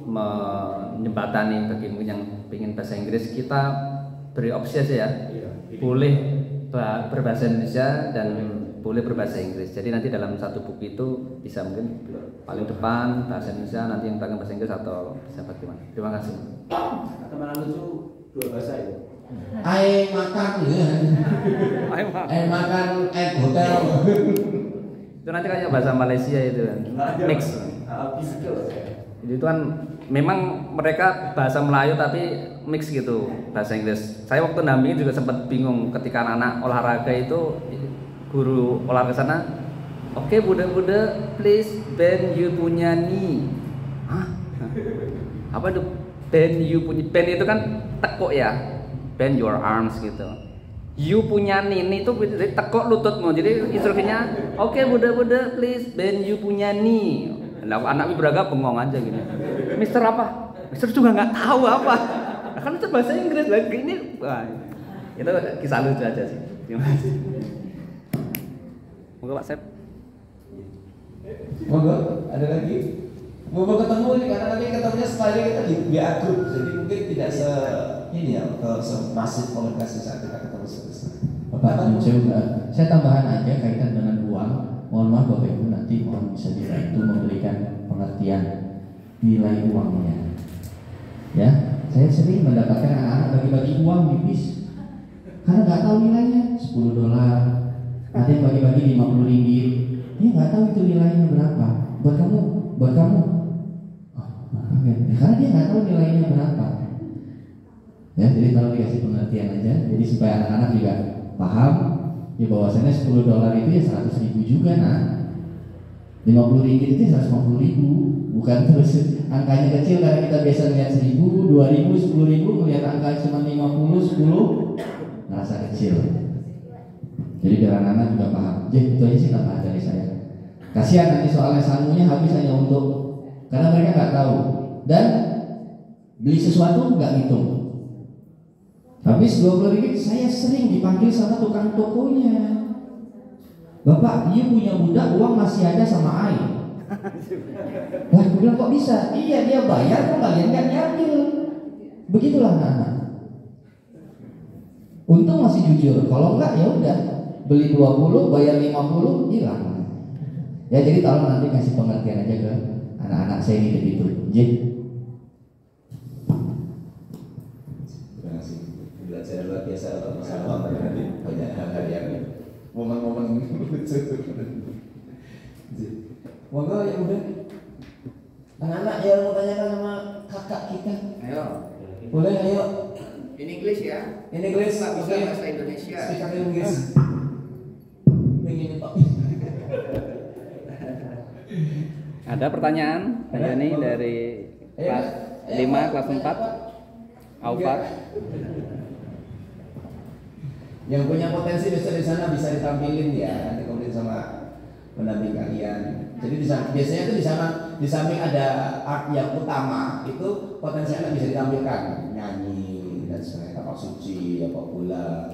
menjembatani bagi mungkin yang ingin bahasa Inggris, kita beri opsi aja ya. Boleh berbahasa Indonesia dan boleh berbahasa Inggris. Jadi nanti dalam satu buku itu bisa mungkin paling depan bahasa Indonesia, nanti yang belakang bahasa Inggris atau bisa bagaimana. Terima kasih. Atau malah lucu 2 bahasa itu. Air makan hotel. Itu nanti kayak bahasa Malaysia itu kan. Mix. Jadi itu kan memang mereka bahasa Melayu tapi mix gitu bahasa Inggris. Saya waktu nampingin juga sempat bingung ketika anak-anak olahraga itu guru olahraga sana, oke Buddha please bend you punya knee. Hah? Apa itu bend you punya, bend itu kan tekuk ya, bend your arms gitu. You punya knee itu tekuk lututmu. Jadi instruksinya oke Buddha please bend you punya knee. Nah, anak Wibraga bengong aja gini. Mister apa? Mister juga nggak tahu apa. Nah, kan itu bahasa Inggris lagi ini. Wah, itu kisah lucu aja sih. Terima kasih. Moga Pak Sep. Moga ada lagi. Mau ketemu nih karena nanti ketemunya sekali kita di WA group, jadi mungkin tidak ini ya semasif komunikasi saat kita ketemu seperti Bapak juga. Saya tambahan aja kaitan dengan uang. Mohon maaf Bapak Ibu, nanti mohon bisa dibantu memberikan pengertian nilai uangnya. Ya, Saya sering mendapatkan anak-anak bagi-bagi uang di bis karena nggak tahu nilainya. $10, ada yang bagi-bagi 50 ringgit, dia nggak tahu itu nilainya berapa. Buat kamu, karena dia nggak tahu nilainya berapa. Ya, jadi tolong dikasih pengertian aja. Jadi supaya anak-anak juga paham, ya bahwasanya $10 itu ya 100.000 juga, nah. 50 ringgit itu 150.000, bukan terus angkanya kecil karena kita biasa lihat 1.000, 2.000, 10.000, melihat angka cuma 50, 10, ngerasa kecil. Jadi biar anak-anak juga paham. Jadi itu aja sih tambahan dari saya. Kasihan nanti soalnya sangunya habis hanya untuk, karena mereka nggak tahu dan beli sesuatu nggak ngitung. Habis 20 ringgit, saya sering dipanggil sama tukang tokonya. Bapak, dia punya budak, uang masih ada sama air. Wah, aku bilang kok bisa? Iya, dia bayar kok kalian nggak diambil. Begitulah anak-anak. Untung masih jujur. Kalau enggak ya udah beli 20, bayar 50, hilang. Ya jadi tolong nanti kasih pengertian aja ke anak-anak saya ini begitu. Jin. Terima kasih. Belajar luar biasa untuk masalah uang tadi banyak hal-hal yang momen-momen lucu. Monggo yang udah anak-anak yang mau tanyakan sama kakak kita. Ayo. Boleh, ayo. In English ya. In English, Bisa oke. bahasa Indonesia. Speak English. Ingin Pak. Ada pertanyaan? Ada nih dari kelas 5, kelas 4. Aufat. Yang punya potensi besar di sana bisa ditampilin ya, nanti kemudian sama pendamping kalian. Jadi biasanya itu di sana di samping ada art yang utama itu potensi anak bisa ditampilkan, nyanyi dan sebagainya, kapal suci, apa bola.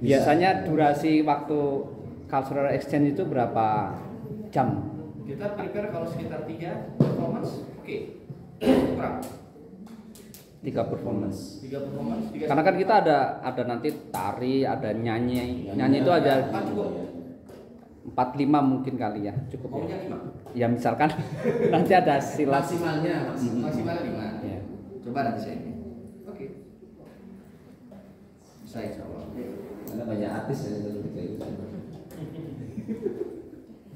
Biasanya durasi waktu cultural exchange itu berapa jam? Kita prepare kalau sekitar 3 performance, oke. Kurang. 3 performance. 3 performance. Karena kan kita ada nanti tari, ada nyanyi. Nyanyi itu ada 4-5 mungkin kali ya, cukup. Maunya 5. Ya misalkan nanti ada silat. Maksimalnya Maksimal 5. Ya. Coba nanti saya ini. Oke. Bisa insyaallah. Karena banyak artis yang itu kayak gitu.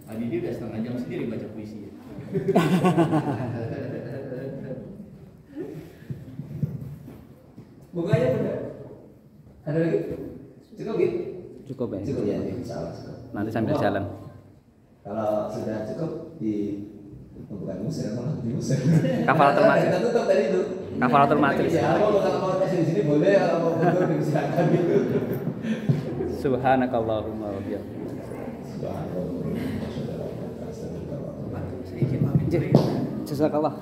Tadi dia udah setengah jam sendiri baca puisi. Buka aja udah. Ada lagi? Cukup gitu? Cukup ya. Cukup ya, insyaallah cukup. Nanti sambil jalan. Kalau sudah cukup bukan musir, malah di musir. Kafaratul majlis. Kita tutup tadi itu. Kafaratul majlis. Ya, kalau mau kasih di sini boleh, kalau mau mundur disilakan gitu. Subhanakallahumma wa bihamdika. Jazakallah.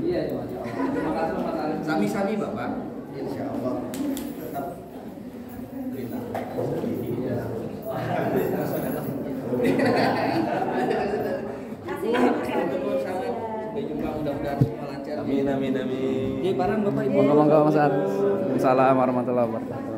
Iya, terima kasih Mas Ali. Sami-sami Bapak. Insyaallah tetap berita. Sampai jumpa, mudah-mudahan semua lancar. Amin. Jadi barang Bapak Ibu. Monggo Mas Ali. Assalamualaikum warahmatullahi wabarakatuh.